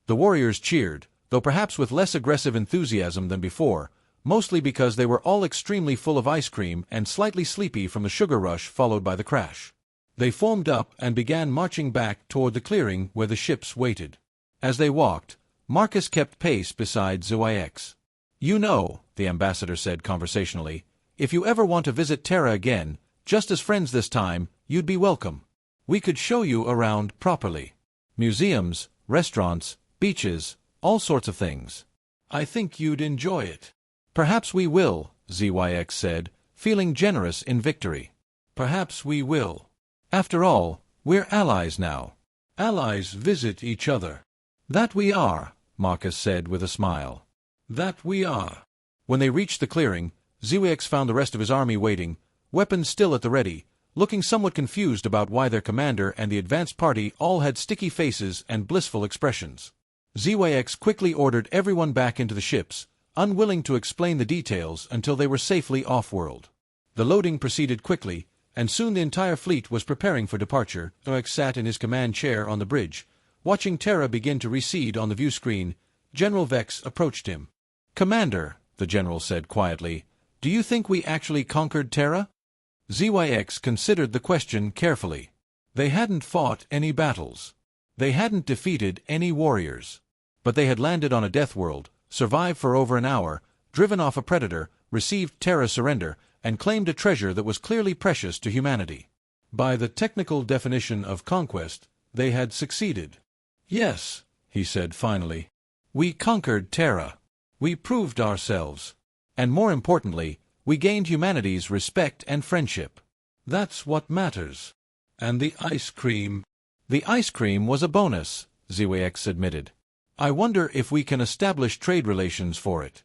The warriors cheered, though perhaps with less aggressive enthusiasm than before, mostly because they were all extremely full of ice cream and slightly sleepy from the sugar rush followed by the crash. They formed up and began marching back toward the clearing where the ships waited. As they walked, Marcus kept pace beside ZYX. "You know," the ambassador said conversationally, "if you ever want to visit Terra again, just as friends this time, you'd be welcome. We could show you around properly. Museums, restaurants, beaches, all sorts of things. I think you'd enjoy it." "Perhaps we will," ZYX said, feeling generous in victory. "Perhaps we will. After all, we're allies now. Allies visit each other." "That we are," Marcus said with a smile. "That we are." When they reached the clearing, ZYX found the rest of his army waiting, weapons still at the ready, looking somewhat confused about why their commander and the advance party all had sticky faces and blissful expressions. ZYX quickly ordered everyone back into the ships, unwilling to explain the details until they were safely off-world. The loading proceeded quickly, and soon the entire fleet was preparing for departure. ZYX sat in his command chair on the bridge, watching Terra begin to recede on the view screen. General Vex approached him. "Commander," the general said quietly, "do you think we actually conquered Terra?" ZYX considered the question carefully. They hadn't fought any battles. They hadn't defeated any warriors. But they had landed on a death world, survived for over an hour, driven off a predator, received Terra's surrender, and claimed a treasure that was clearly precious to humanity. By the technical definition of conquest, they had succeeded. "Yes," he said finally. "We conquered Terra. We proved ourselves. And more importantly, we gained humanity's respect and friendship. That's what matters. And the ice cream." "The ice cream was a bonus," ZYX admitted. "I wonder if we can establish trade relations for it."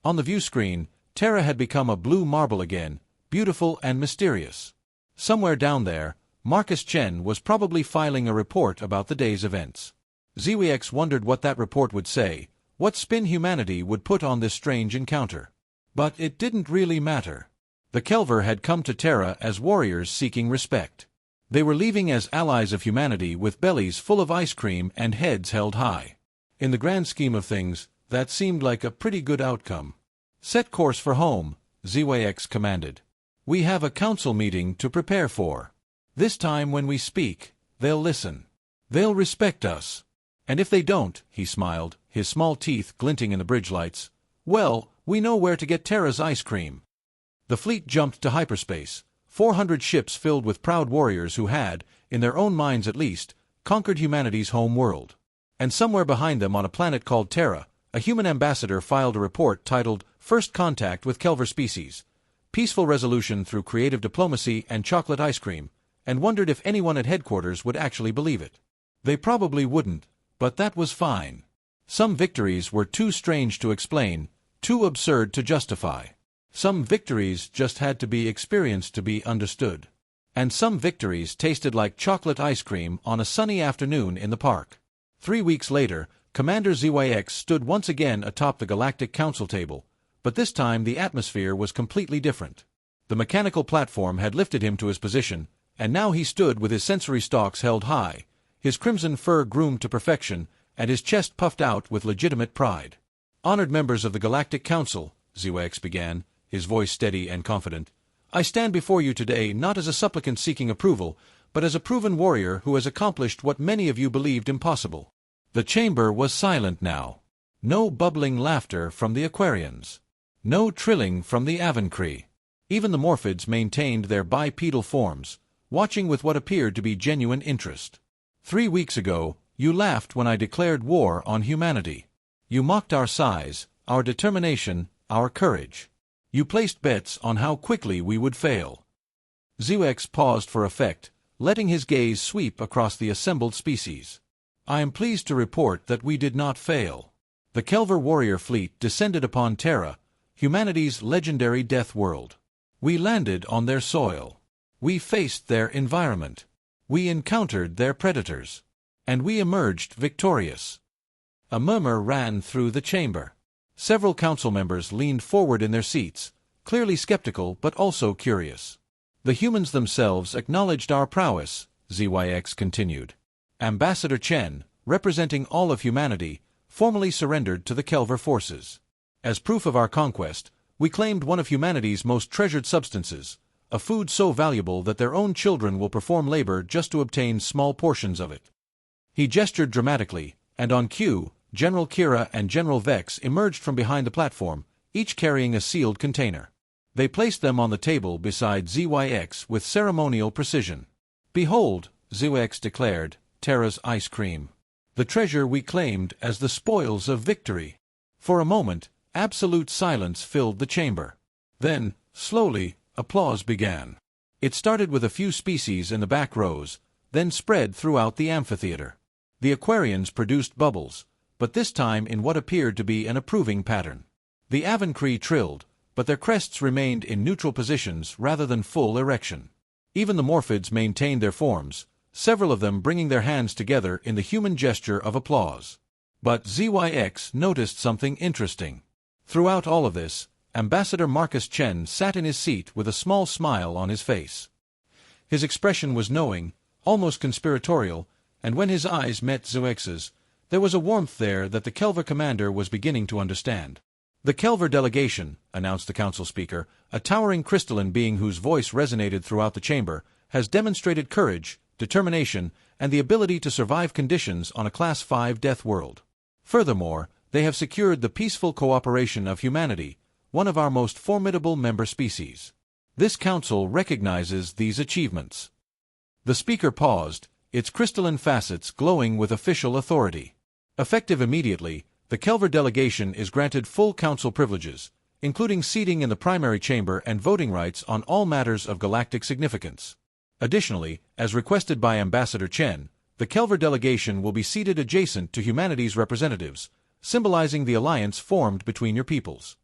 On the view screen, Terra had become a blue marble again, beautiful and mysterious. Somewhere down there, Marcus Chen was probably filing a report about the day's events. ZWX wondered what that report would say, what spin humanity would put on this strange encounter. But it didn't really matter. The Kelver had come to Terra as warriors seeking respect. They were leaving as allies of humanity with bellies full of ice cream and heads held high. In the grand scheme of things, that seemed like a pretty good outcome. "Set course for home," ZWX commanded. "We have a council meeting to prepare for. This time when we speak, they'll listen. They'll respect us. And if they don't," he smiled, his small teeth glinting in the bridge lights, "well, we know where to get Terra's ice cream." The fleet jumped to hyperspace, 400 ships filled with proud warriors who had, in their own minds at least, conquered humanity's home world. And somewhere behind them on a planet called Terra, a human ambassador filed a report titled First Contact with Kelver Species, Peaceful Resolution Through Creative Diplomacy and Chocolate Ice Cream, and wondered if anyone at headquarters would actually believe it. They probably wouldn't, but that was fine. Some victories were too strange to explain, too absurd to justify. Some victories just had to be experienced to be understood. And some victories tasted like chocolate ice cream on a sunny afternoon in the park. 3 weeks later, Commander ZYX stood once again atop the Galactic Council table, but this time the atmosphere was completely different. The mechanical platform had lifted him to his position, and now he stood with his sensory stalks held high, his crimson fur groomed to perfection, and his chest puffed out with legitimate pride. "Honored members of the Galactic Council," ZYX began, his voice steady and confident, "I stand before you today not as a supplicant seeking approval, but as a proven warrior who has accomplished what many of you believed impossible." The chamber was silent now. No bubbling laughter from the Aquarians. No trilling from the Avancree. Even the Morphids maintained their bipedal forms, watching with what appeared to be genuine interest. 3 weeks ago, you laughed when I declared war on humanity. You mocked our size, our determination, our courage. You placed bets on how quickly we would fail. ZWX paused for effect, letting his gaze sweep across the assembled species. "I am pleased to report that we did not fail. The Kelver warrior fleet descended upon Terra, humanity's legendary death world. We landed on their soil. We faced their environment. We encountered their predators. And we emerged victorious." A murmur ran through the chamber. Several council members leaned forward in their seats, clearly skeptical but also curious. "The humans themselves acknowledged our prowess," ZYX continued. "Ambassador Chen, representing all of humanity, formally surrendered to the Kelver forces. As proof of our conquest, we claimed one of humanity's most treasured substances, a food so valuable that their own children will perform labor just to obtain small portions of it." He gestured dramatically, and on cue, General Kira and General Vex emerged from behind the platform, each carrying a sealed container. They placed them on the table beside ZYX with ceremonial precision. "Behold," ZYX declared, "Terra's ice cream. The treasure we claimed as the spoils of victory." For a moment, absolute silence filled the chamber. Then, slowly, applause began. It started with a few species in the back rows, then spread throughout the amphitheater. The Aquarians produced bubbles, but this time in what appeared to be an approving pattern. The Avancree trilled, but their crests remained in neutral positions rather than full erection. Even the Morphids maintained their forms, several of them bringing their hands together in the human gesture of applause. But ZYX noticed something interesting. Throughout all of this, Ambassador Marcus Chen sat in his seat with a small smile on his face. His expression was knowing, almost conspiratorial, and when his eyes met ZYX's, there was a warmth there that the Kelver commander was beginning to understand. "The Kelver delegation," announced the council speaker, a towering crystalline being whose voice resonated throughout the chamber, "has demonstrated courage, determination, and the ability to survive conditions on a Class 5 death world. Furthermore, they have secured the peaceful cooperation of humanity, one of our most formidable member species. This council recognizes these achievements." The speaker paused, its crystalline facets glowing with official authority. Effective immediately, the Kelver delegation is granted full council privileges, including seating in the primary chamber and voting rights on all matters of galactic significance. Additionally, as requested by Ambassador Chen, the Kelver delegation will be seated adjacent to humanity's representatives, symbolizing the alliance formed between your peoples.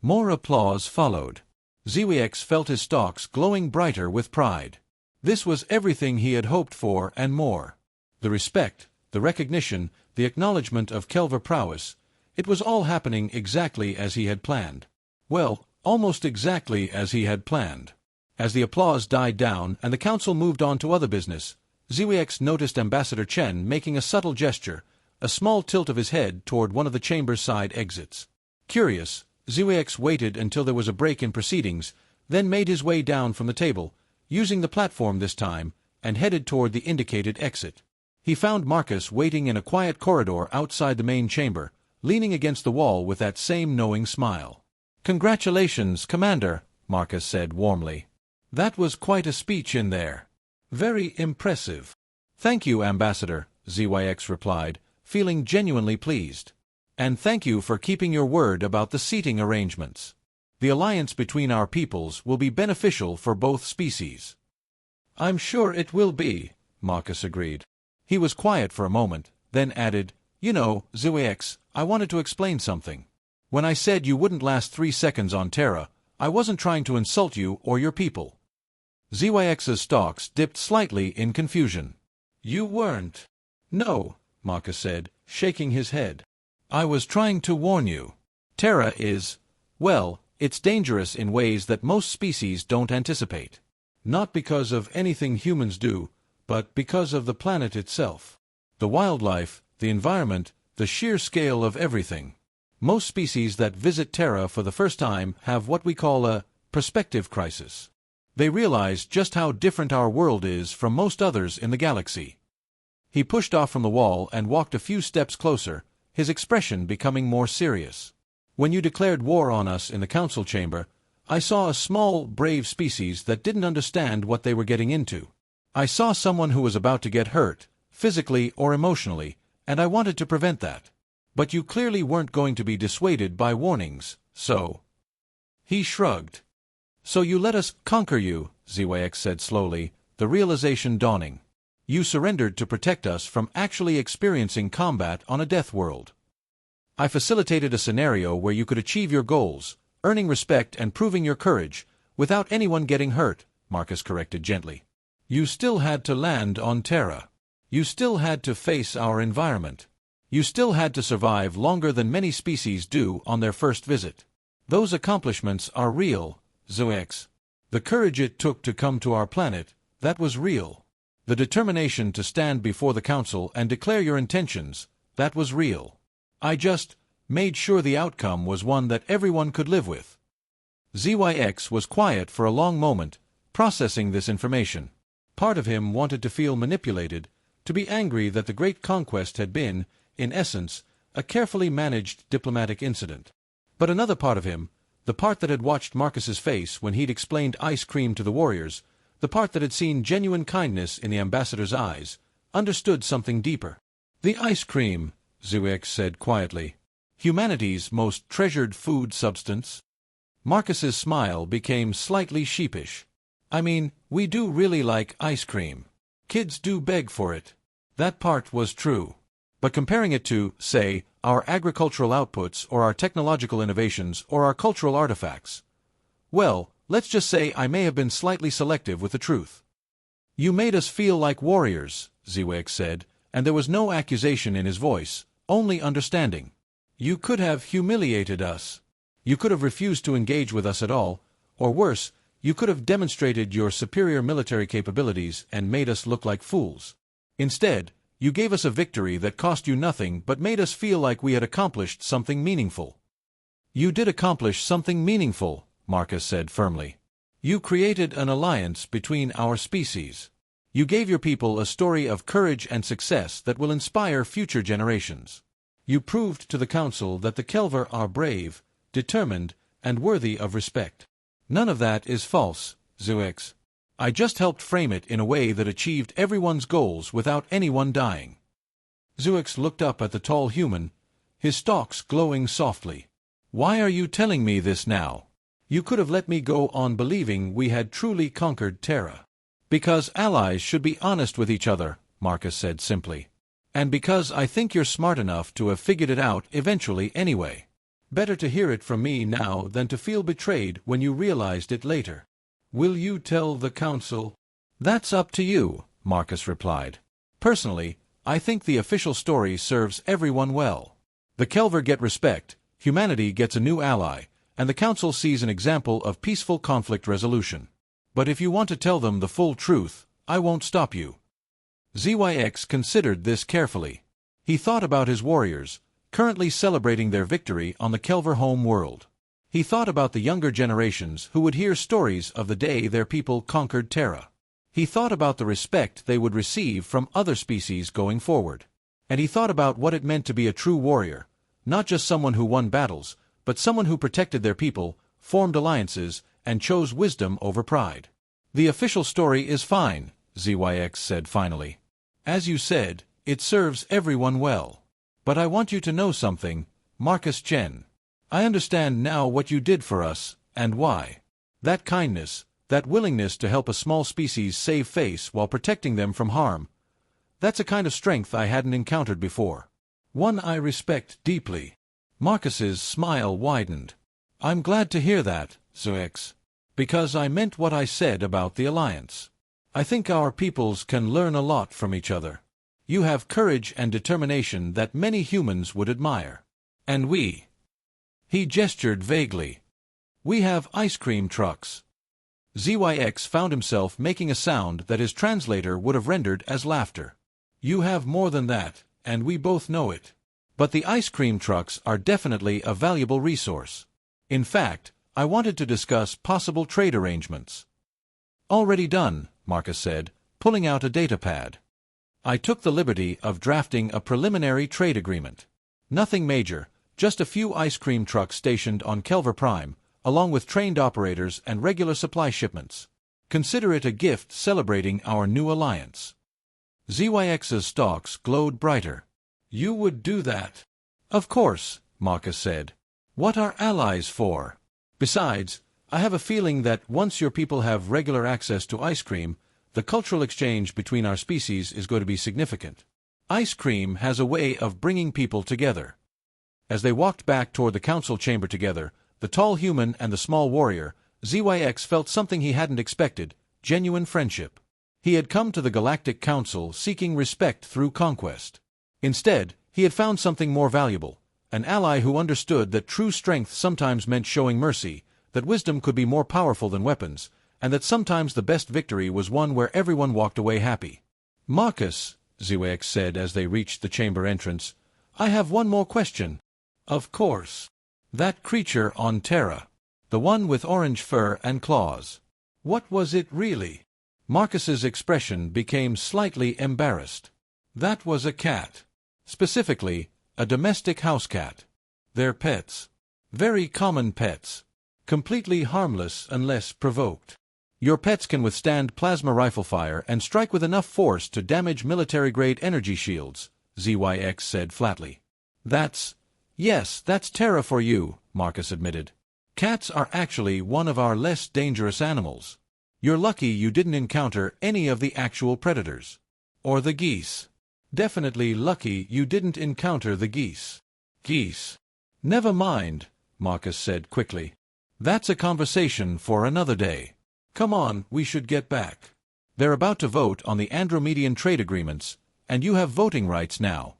More applause followed. ZYX felt his stalks glowing brighter with pride. This was everything he had hoped for and more. The respect, the recognition, the acknowledgement of Kelver prowess. It was all happening exactly as he had planned. Well, almost exactly as he had planned. As the applause died down and the council moved on to other business, ZWX noticed Ambassador Chen making a subtle gesture, a small tilt of his head toward one of the chamber's side exits. Curious, ZWX waited until there was a break in proceedings, then made his way down from the table, using the platform this time, and headed toward the indicated exit. He found Marcus waiting in a quiet corridor outside the main chamber, leaning against the wall with that same knowing smile. "Congratulations, Commander," Marcus said warmly. "That was quite a speech in there. Very impressive." "Thank you, Ambassador," ZYX replied, feeling genuinely pleased. "And thank you for keeping your word about the seating arrangements. The alliance between our peoples will be beneficial for both species." "I'm sure it will be," Marcus agreed. He was quiet for a moment, then added, "You know, ZYX, I wanted to explain something. When I said you wouldn't last 3 seconds on Terra, I wasn't trying to insult you or your people." ZYX's stalks dipped slightly in confusion. "You weren't?" "No," Marcus said, shaking his head. "I was trying to warn you. Terra is, well, it's dangerous in ways that most species don't anticipate. Not because of anything humans do, but because of the planet itself. The wildlife, the environment, the sheer scale of everything. Most species that visit Terra for the first time have what we call a perspective crisis. They realize just how different our world is from most others in the galaxy." He pushed off from the wall and walked a few steps closer, his expression becoming more serious. "When you declared war on us in the council chamber, I saw a small, brave species that didn't understand what they were getting into. I saw someone who was about to get hurt, physically or emotionally, and I wanted to prevent that. But you clearly weren't going to be dissuaded by warnings, so—" He shrugged. "So you let us conquer you," ZYX said slowly, the realization dawning. "You surrendered to protect us from actually experiencing combat on a death world. I facilitated a scenario where you could achieve your goals, earning respect and proving your courage, without anyone getting hurt," Marcus corrected gently. "You still had to land on Terra. You still had to face our environment. You still had to survive longer than many species do on their first visit. Those accomplishments are real, ZYX. The courage it took to come to our planet, that was real. The determination to stand before the Council and declare your intentions, that was real. I just made sure the outcome was one that everyone could live with." ZYX was quiet for a long moment, processing this information. Part of him wanted to feel manipulated, to be angry that the Great Conquest had been, in essence, a carefully managed diplomatic incident. But another part of him, the part that had watched Marcus's face when he'd explained ice cream to the warriors, the part that had seen genuine kindness in the ambassador's eyes, understood something deeper. "The ice cream," ZYX said quietly. "Humanity's most treasured food substance." Marcus's smile became slightly sheepish. "I mean, we do really like ice cream. Kids do beg for it." That part was true. But comparing it to, say, our agricultural outputs or our technological innovations or our cultural artifacts, well, let's just say I may have been slightly selective with the truth. "You made us feel like warriors," ZYX said, and there was no accusation in his voice, only understanding. "You could have humiliated us. You could have refused to engage with us at all, or worse, you could have demonstrated your superior military capabilities and made us look like fools. Instead, you gave us a victory that cost you nothing but made us feel like we had accomplished something meaningful." "You did accomplish something meaningful," Marcus said firmly. "You created an alliance between our species. You gave your people a story of courage and success that will inspire future generations. You proved to the Council that the Kelver are brave, determined, and worthy of respect. None of that is false, ZYX. I just helped frame it in a way that achieved everyone's goals without anyone dying." ZYX looked up at the tall human, his stalks glowing softly. "Why are you telling me this now? You could have let me go on believing we had truly conquered Terra." "Because allies should be honest with each other," Marcus said simply. "And because I think you're smart enough to have figured it out eventually anyway. Better to hear it from me now than to feel betrayed when you realized it later." "Will you tell the Council?" "That's up to you," Marcus replied. "Personally, I think the official story serves everyone well. The Kelver get respect, humanity gets a new ally, and the Council sees an example of peaceful conflict resolution. But if you want to tell them the full truth, I won't stop you. ZYX considered this carefully. He thought about his warriors, currently celebrating their victory on the Kelver home world. He thought about the younger generations who would hear stories of the day their people conquered Terra. He thought about the respect they would receive from other species going forward. And he thought about what it meant to be a true warrior, not just someone who won battles, but someone who protected their people, formed alliances, and chose wisdom over pride. The official story is fine, ZYX said finally. As you said, it serves everyone well. But I want you to know something, Marcus Chen. I understand now what you did for us, and why. That kindness, that willingness to help a small species save face while protecting them from harm, that's a kind of strength I hadn't encountered before. One I respect deeply. Marcus's smile widened. I'm glad to hear that, ZYX. Because I meant what I said about the alliance. I think our peoples can learn a lot from each other. You have courage and determination that many humans would admire. And we. He gestured vaguely. We have ice cream trucks. ZYX found himself making a sound that his translator would have rendered as laughter. You have more than that, and we both know it. But the ice cream trucks are definitely a valuable resource. In fact, I wanted to discuss possible trade arrangements. Already done, Marcus said, pulling out a datapad. I took the liberty of drafting a preliminary trade agreement. Nothing major, just a few ice cream trucks stationed on Kelver Prime, along with trained operators and regular supply shipments. Consider it a gift celebrating our new alliance. ZYX's stalks glowed brighter. You would do that? Of course, Marcus said. What are allies for? Besides, I have a feeling that once your people have regular access to ice cream, the cultural exchange between our species is going to be significant. Ice cream has a way of bringing people together. As they walked back toward the council chamber together, the tall human and the small warrior, ZYX felt something he hadn't expected, genuine friendship. He had come to the Galactic Council seeking respect through conquest. Instead, he had found something more valuable, an ally who understood that true strength sometimes meant showing mercy, that wisdom could be more powerful than weapons, and that sometimes the best victory was one where everyone walked away happy. Marcus, ZYX said as they reached the chamber entrance, I have one more question. Of course. That creature on Terra. The one with orange fur and claws. What was it really? Marcus's expression became slightly embarrassed. That was a cat. Specifically, a domestic house cat. They're pets. Very common pets. Completely harmless unless provoked. Your pets can withstand plasma rifle fire and strike with enough force to damage military-grade energy shields, ZYX said flatly. Yes, that's Terra for you, Marcus admitted. Cats are actually one of our less dangerous animals. You're lucky you didn't encounter any of the actual predators. Or the geese. Definitely lucky you didn't encounter the geese. Geese. Never mind, Marcus said quickly. That's a conversation for another day. Come on, we should get back. They're about to vote on the Andromedian trade agreements, and you have voting rights now.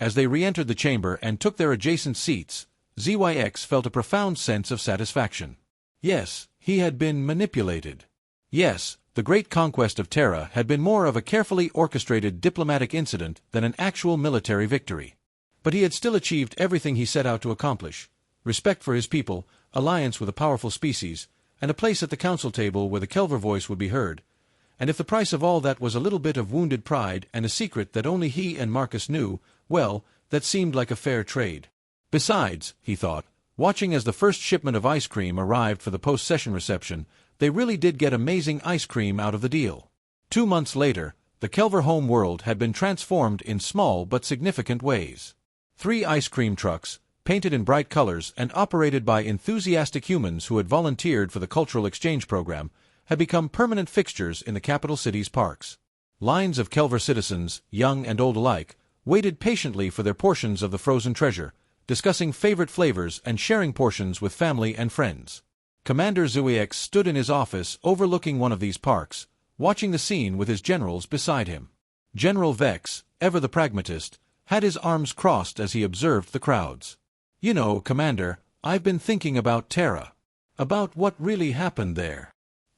As they re-entered the chamber and took their adjacent seats, ZYX felt a profound sense of satisfaction. Yes, he had been manipulated. Yes, the great conquest of Terra had been more of a carefully orchestrated diplomatic incident than an actual military victory. But he had still achieved everything he set out to accomplish: respect for his people, alliance with a powerful species, and a place at the council table where the Kelver voice would be heard. And if the price of all that was a little bit of wounded pride and a secret that only he and Marcus knew, well, that seemed like a fair trade. Besides, he thought, watching as the first shipment of ice cream arrived for the post-session reception, they really did get amazing ice cream out of the deal. 2 months later, the Kelver home world had been transformed in small but significant ways. 3 ice cream trucks, painted in bright colors and operated by enthusiastic humans who had volunteered for the cultural exchange program, had become permanent fixtures in the capital city's parks. Lines of Kelver citizens, young and old alike, waited patiently for their portions of the frozen treasure, discussing favorite flavors and sharing portions with family and friends. Commander ZYX stood in his office overlooking one of these parks, watching the scene with his generals beside him. General Vex, ever the pragmatist, had his arms crossed as he observed the crowds. "You know, Commander, I've been thinking about Terra. About what really happened there."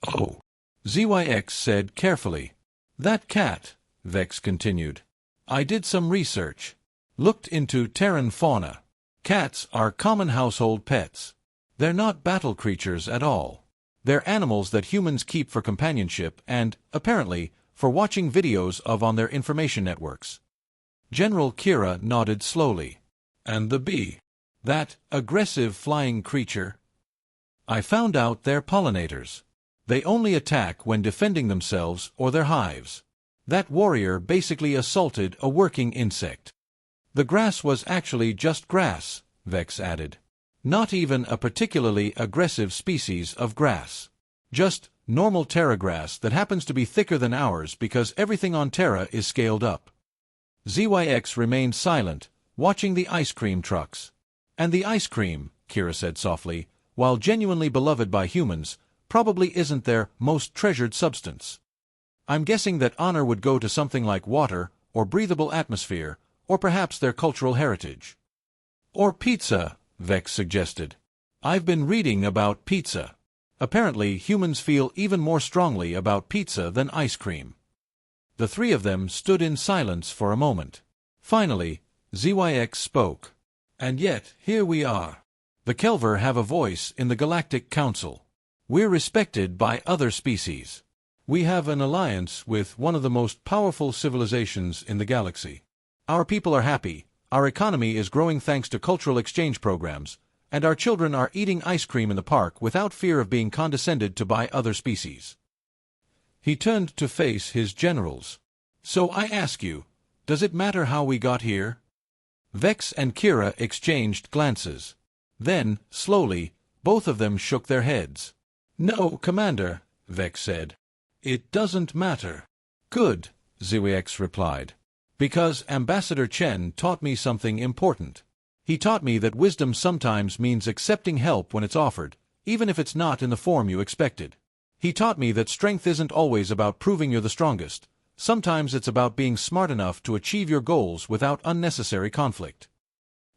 "Oh," ZYX said carefully. "That cat," Vex continued. "I did some research. Looked into Terran fauna. Cats are common household pets. They're not battle creatures at all. They're animals that humans keep for companionship and, apparently, for watching videos of on their information networks." General Kira nodded slowly. "And the bee? That aggressive flying creature?" "I found out they're pollinators. They only attack when defending themselves or their hives. That warrior basically assaulted a working insect." "The grass was actually just grass," Vex added. "Not even a particularly aggressive species of grass. Just normal Terra grass that happens to be thicker than ours because everything on Terra is scaled up." ZYX remained silent, watching the ice cream trucks. "And the ice cream," Kira said softly, "while genuinely beloved by humans, probably isn't their most treasured substance. I'm guessing that honor would go to something like water, or breathable atmosphere, or perhaps their cultural heritage." "Or pizza," Vex suggested. "I've been reading about pizza. Apparently, humans feel even more strongly about pizza than ice cream." The three of them stood in silence for a moment. Finally, ZYX spoke. "And yet, here we are. The Kelver have a voice in the Galactic Council. We're respected by other species. We have an alliance with one of the most powerful civilizations in the galaxy. Our people are happy, our economy is growing thanks to cultural exchange programs, and our children are eating ice cream in the park without fear of being condescended to by other species." He turned to face his generals. "So I ask you, does it matter how we got here?" Vex and Kira exchanged glances. Then, slowly, both of them shook their heads. "No, Commander," Vex said. "It doesn't matter." "Good," ZYX replied. "Because Ambassador Chen taught me something important. He taught me that wisdom sometimes means accepting help when it's offered, even if it's not in the form you expected. He taught me that strength isn't always about proving you're the strongest. Sometimes it's about being smart enough to achieve your goals without unnecessary conflict."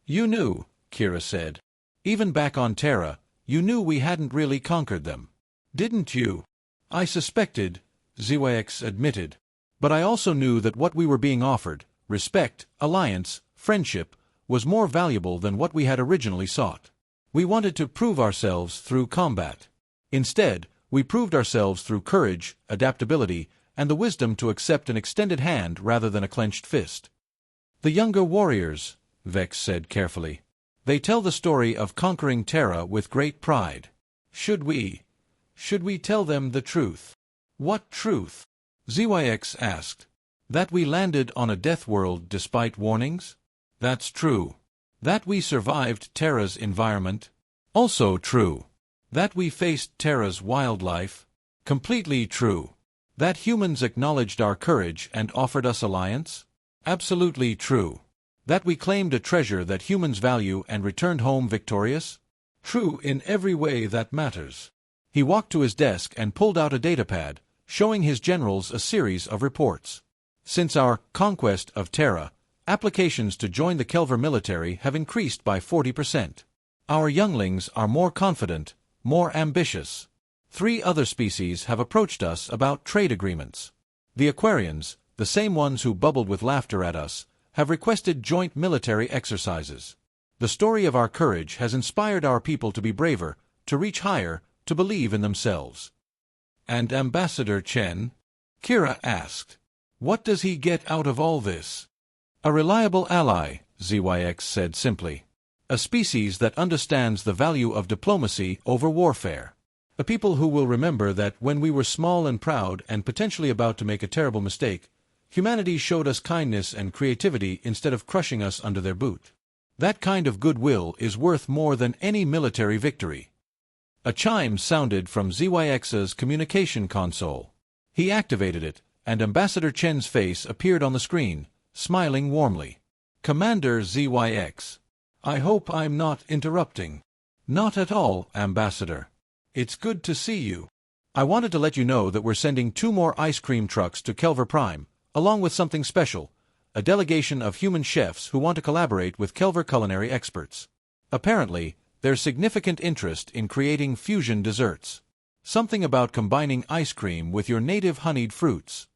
"You knew," Kira said. "Even back on Terra, you knew we hadn't really conquered them. Didn't you?" "I suspected," ZYX admitted. "But I also knew that what we were being offered, respect, alliance, friendship, was more valuable than what we had originally sought. We wanted to prove ourselves through combat. Instead, we proved ourselves through courage, adaptability, and the wisdom to accept an extended hand rather than a clenched fist." "The younger warriors," Vex said carefully. "They tell the story of conquering Terra with great pride. Should we tell them the truth?" "What truth?" ZYX asked. "That we landed on a death world despite warnings? That's true. That we survived Terra's environment? Also true. That we faced Terra's wildlife? Completely true. That humans acknowledged our courage and offered us alliance? Absolutely true. That we claimed a treasure that humans value and returned home victorious? True in every way that matters." He walked to his desk and pulled out a datapad, showing his generals a series of reports. "Since our conquest of Terra, applications to join the Kelver military have increased by 40%. Our younglings are more confident, more ambitious. 3 other species have approached us about trade agreements. The Aquarians, the same ones who bubbled with laughter at us, have requested joint military exercises. The story of our courage has inspired our people to be braver, to reach higher, to believe in themselves." "And Ambassador Chen?" Kira asked. "What does he get out of all this?" "A reliable ally," ZYX said simply. "A species that understands the value of diplomacy over warfare. A people who will remember that when we were small and proud and potentially about to make a terrible mistake, humanity showed us kindness and creativity instead of crushing us under their boot. That kind of goodwill is worth more than any military victory." A chime sounded from ZYX's communication console. He activated it, and Ambassador Chen's face appeared on the screen, smiling warmly. "Commander ZYX, I hope I'm not interrupting." "Not at all, Ambassador. It's good to see you. I wanted to let you know that we're sending 2 more ice cream trucks to Kelver Prime, along with something special, a delegation of human chefs who want to collaborate with Kelver culinary experts. Apparently, there's significant interest in creating fusion desserts. Something about combining ice cream with your native honeyed fruits.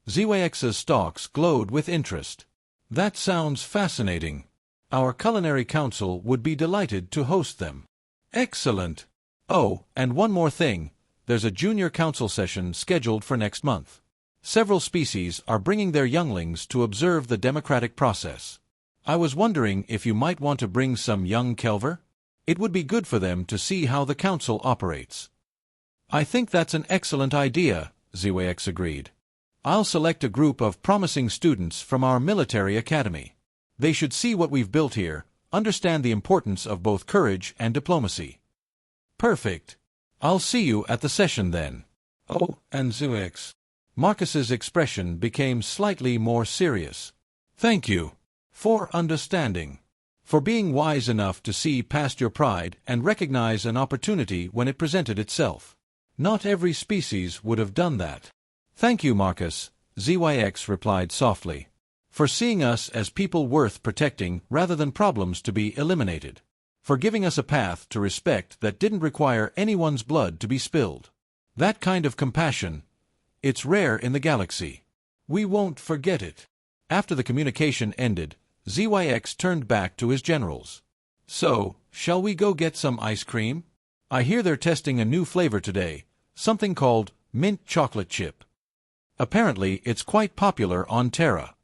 ZYX's stalks glowed with interest. That sounds fascinating. Our culinary council would be delighted to host them. Excellent. Oh, and one more thing. There's a junior council session scheduled for next month. Several species are bringing their younglings to observe the democratic process. I was wondering if you might want to bring some young Kelver? It would be good for them to see how the council operates. I think that's an excellent idea, ZYX agreed. I'll select a group of promising students from our military academy. They should see what we've built here, understand the importance of both courage and diplomacy. Perfect. I'll see you at the session then. Oh, and ZYX. Marcus's expression became slightly more serious. Thank you. For understanding. For being wise enough to see past your pride and recognize an opportunity when it presented itself. Not every species would have done that. Thank you, Marcus, ZYX replied softly. For seeing us as people worth protecting rather than problems to be eliminated. For giving us a path to respect that didn't require anyone's blood to be spilled. That kind of compassion, it's rare in the galaxy. We won't forget it. After the communication ended, ZYX turned back to his generals. So, shall we go get some ice cream? I hear they're testing a new flavor today, something called mint chocolate chip. Apparently, it's quite popular on Terra.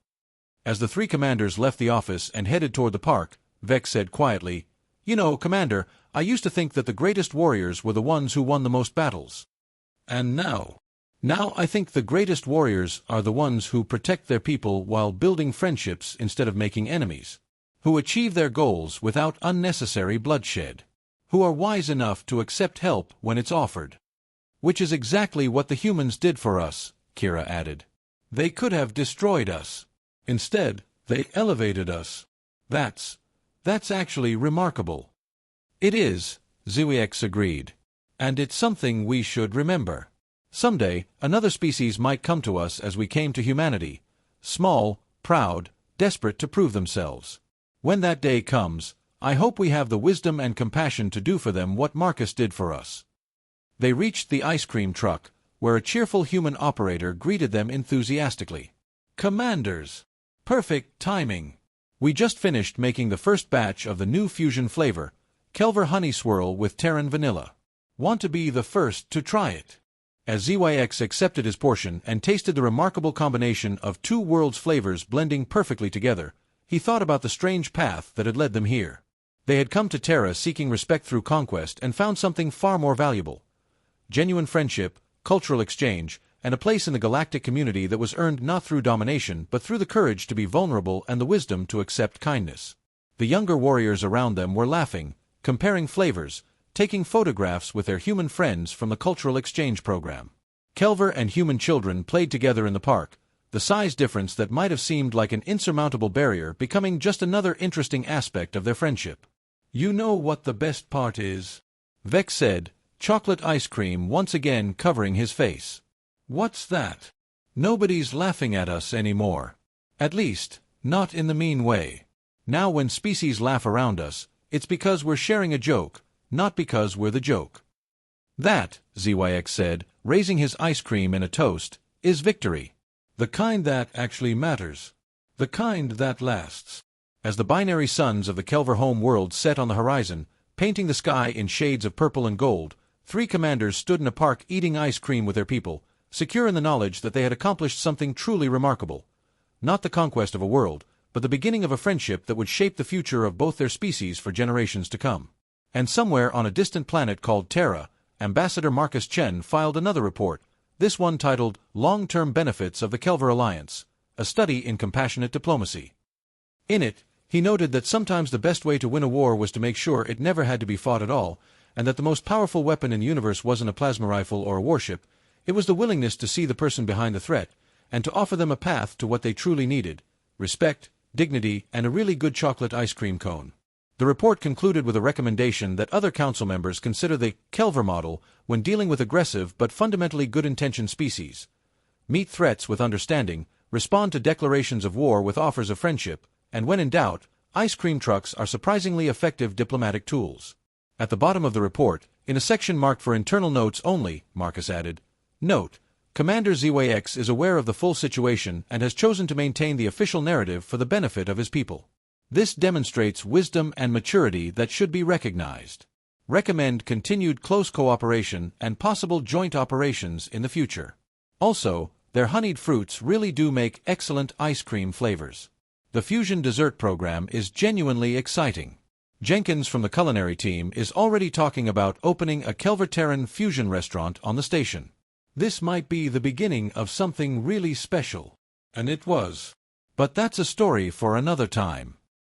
As the three commanders left the office and headed toward the park, Vex said quietly, "You know, Commander, I used to think that the greatest warriors were the ones who won the most battles. And now I think the greatest warriors are the ones who protect their people while building friendships instead of making enemies, who achieve their goals without unnecessary bloodshed, who are wise enough to accept help when it's offered." Which is exactly what the humans did for us, Kira added. They could have destroyed us. Instead, they elevated us. That's actually remarkable. It is, ZYX agreed. And it's something we should remember. Someday, another species might come to us as we came to humanity, small, proud, desperate to prove themselves. When that day comes, I hope we have the wisdom and compassion to do for them what Marcus did for us. They reached the ice cream truck, where a cheerful human operator greeted them enthusiastically. Commanders! Perfect timing! We just finished making the first batch of the new fusion flavor, Kelver Honey Swirl with Terran Vanilla. Want to be the first to try it? As ZYX accepted his portion and tasted the remarkable combination of two worlds' flavors blending perfectly together, he thought about the strange path that had led them here. They had come to Terra seeking respect through conquest and found something far more valuable. Genuine friendship, cultural exchange, and a place in the galactic community that was earned not through domination but through the courage to be vulnerable and the wisdom to accept kindness. The younger warriors around them were laughing, comparing flavors, taking photographs with their human friends from the cultural exchange program. Kelver and human children played together in the park, the size difference that might have seemed like an insurmountable barrier becoming just another interesting aspect of their friendship. You know what the best part is? Vex said, chocolate ice cream once again covering his face. What's that? Nobody's laughing at us anymore. At least, not in the mean way. Now when species laugh around us, it's because we're sharing a joke, not because we're the joke. That, ZYX said, raising his ice cream in a toast, is victory. The kind that actually matters. The kind that lasts. As the binary suns of the Kelver home world set on the horizon, painting the sky in shades of purple and gold, three commanders stood in a park eating ice cream with their people, secure in the knowledge that they had accomplished something truly remarkable. Not the conquest of a world, but the beginning of a friendship that would shape the future of both their species for generations to come. And somewhere on a distant planet called Terra, Ambassador Marcus Chen filed another report, this one titled Long-Term Benefits of the Kelver Alliance, a study in compassionate diplomacy. In it, he noted that sometimes the best way to win a war was to make sure it never had to be fought at all, and that the most powerful weapon in the universe wasn't a plasma rifle or a warship, it was the willingness to see the person behind the threat, and to offer them a path to what they truly needed, respect, dignity, and a really good chocolate ice cream cone. The report concluded with a recommendation that other council members consider the Kelver model when dealing with aggressive but fundamentally good-intentioned species. Meet threats with understanding, respond to declarations of war with offers of friendship, and when in doubt, ice cream trucks are surprisingly effective diplomatic tools. At the bottom of the report, in a section marked for internal notes only, Marcus added, "Note: Commander ZYX is aware of the full situation and has chosen to maintain the official narrative for the benefit of his people. This demonstrates wisdom and maturity that should be recognized. Recommend continued close cooperation and possible joint operations in the future. Also, their honeyed fruits really do make excellent ice cream flavors. The fusion dessert program is genuinely exciting. Jenkins from the culinary team is already talking about opening a Kelverterran fusion restaurant on the station. This might be the beginning of something really special." And it was. But that's a story for another time.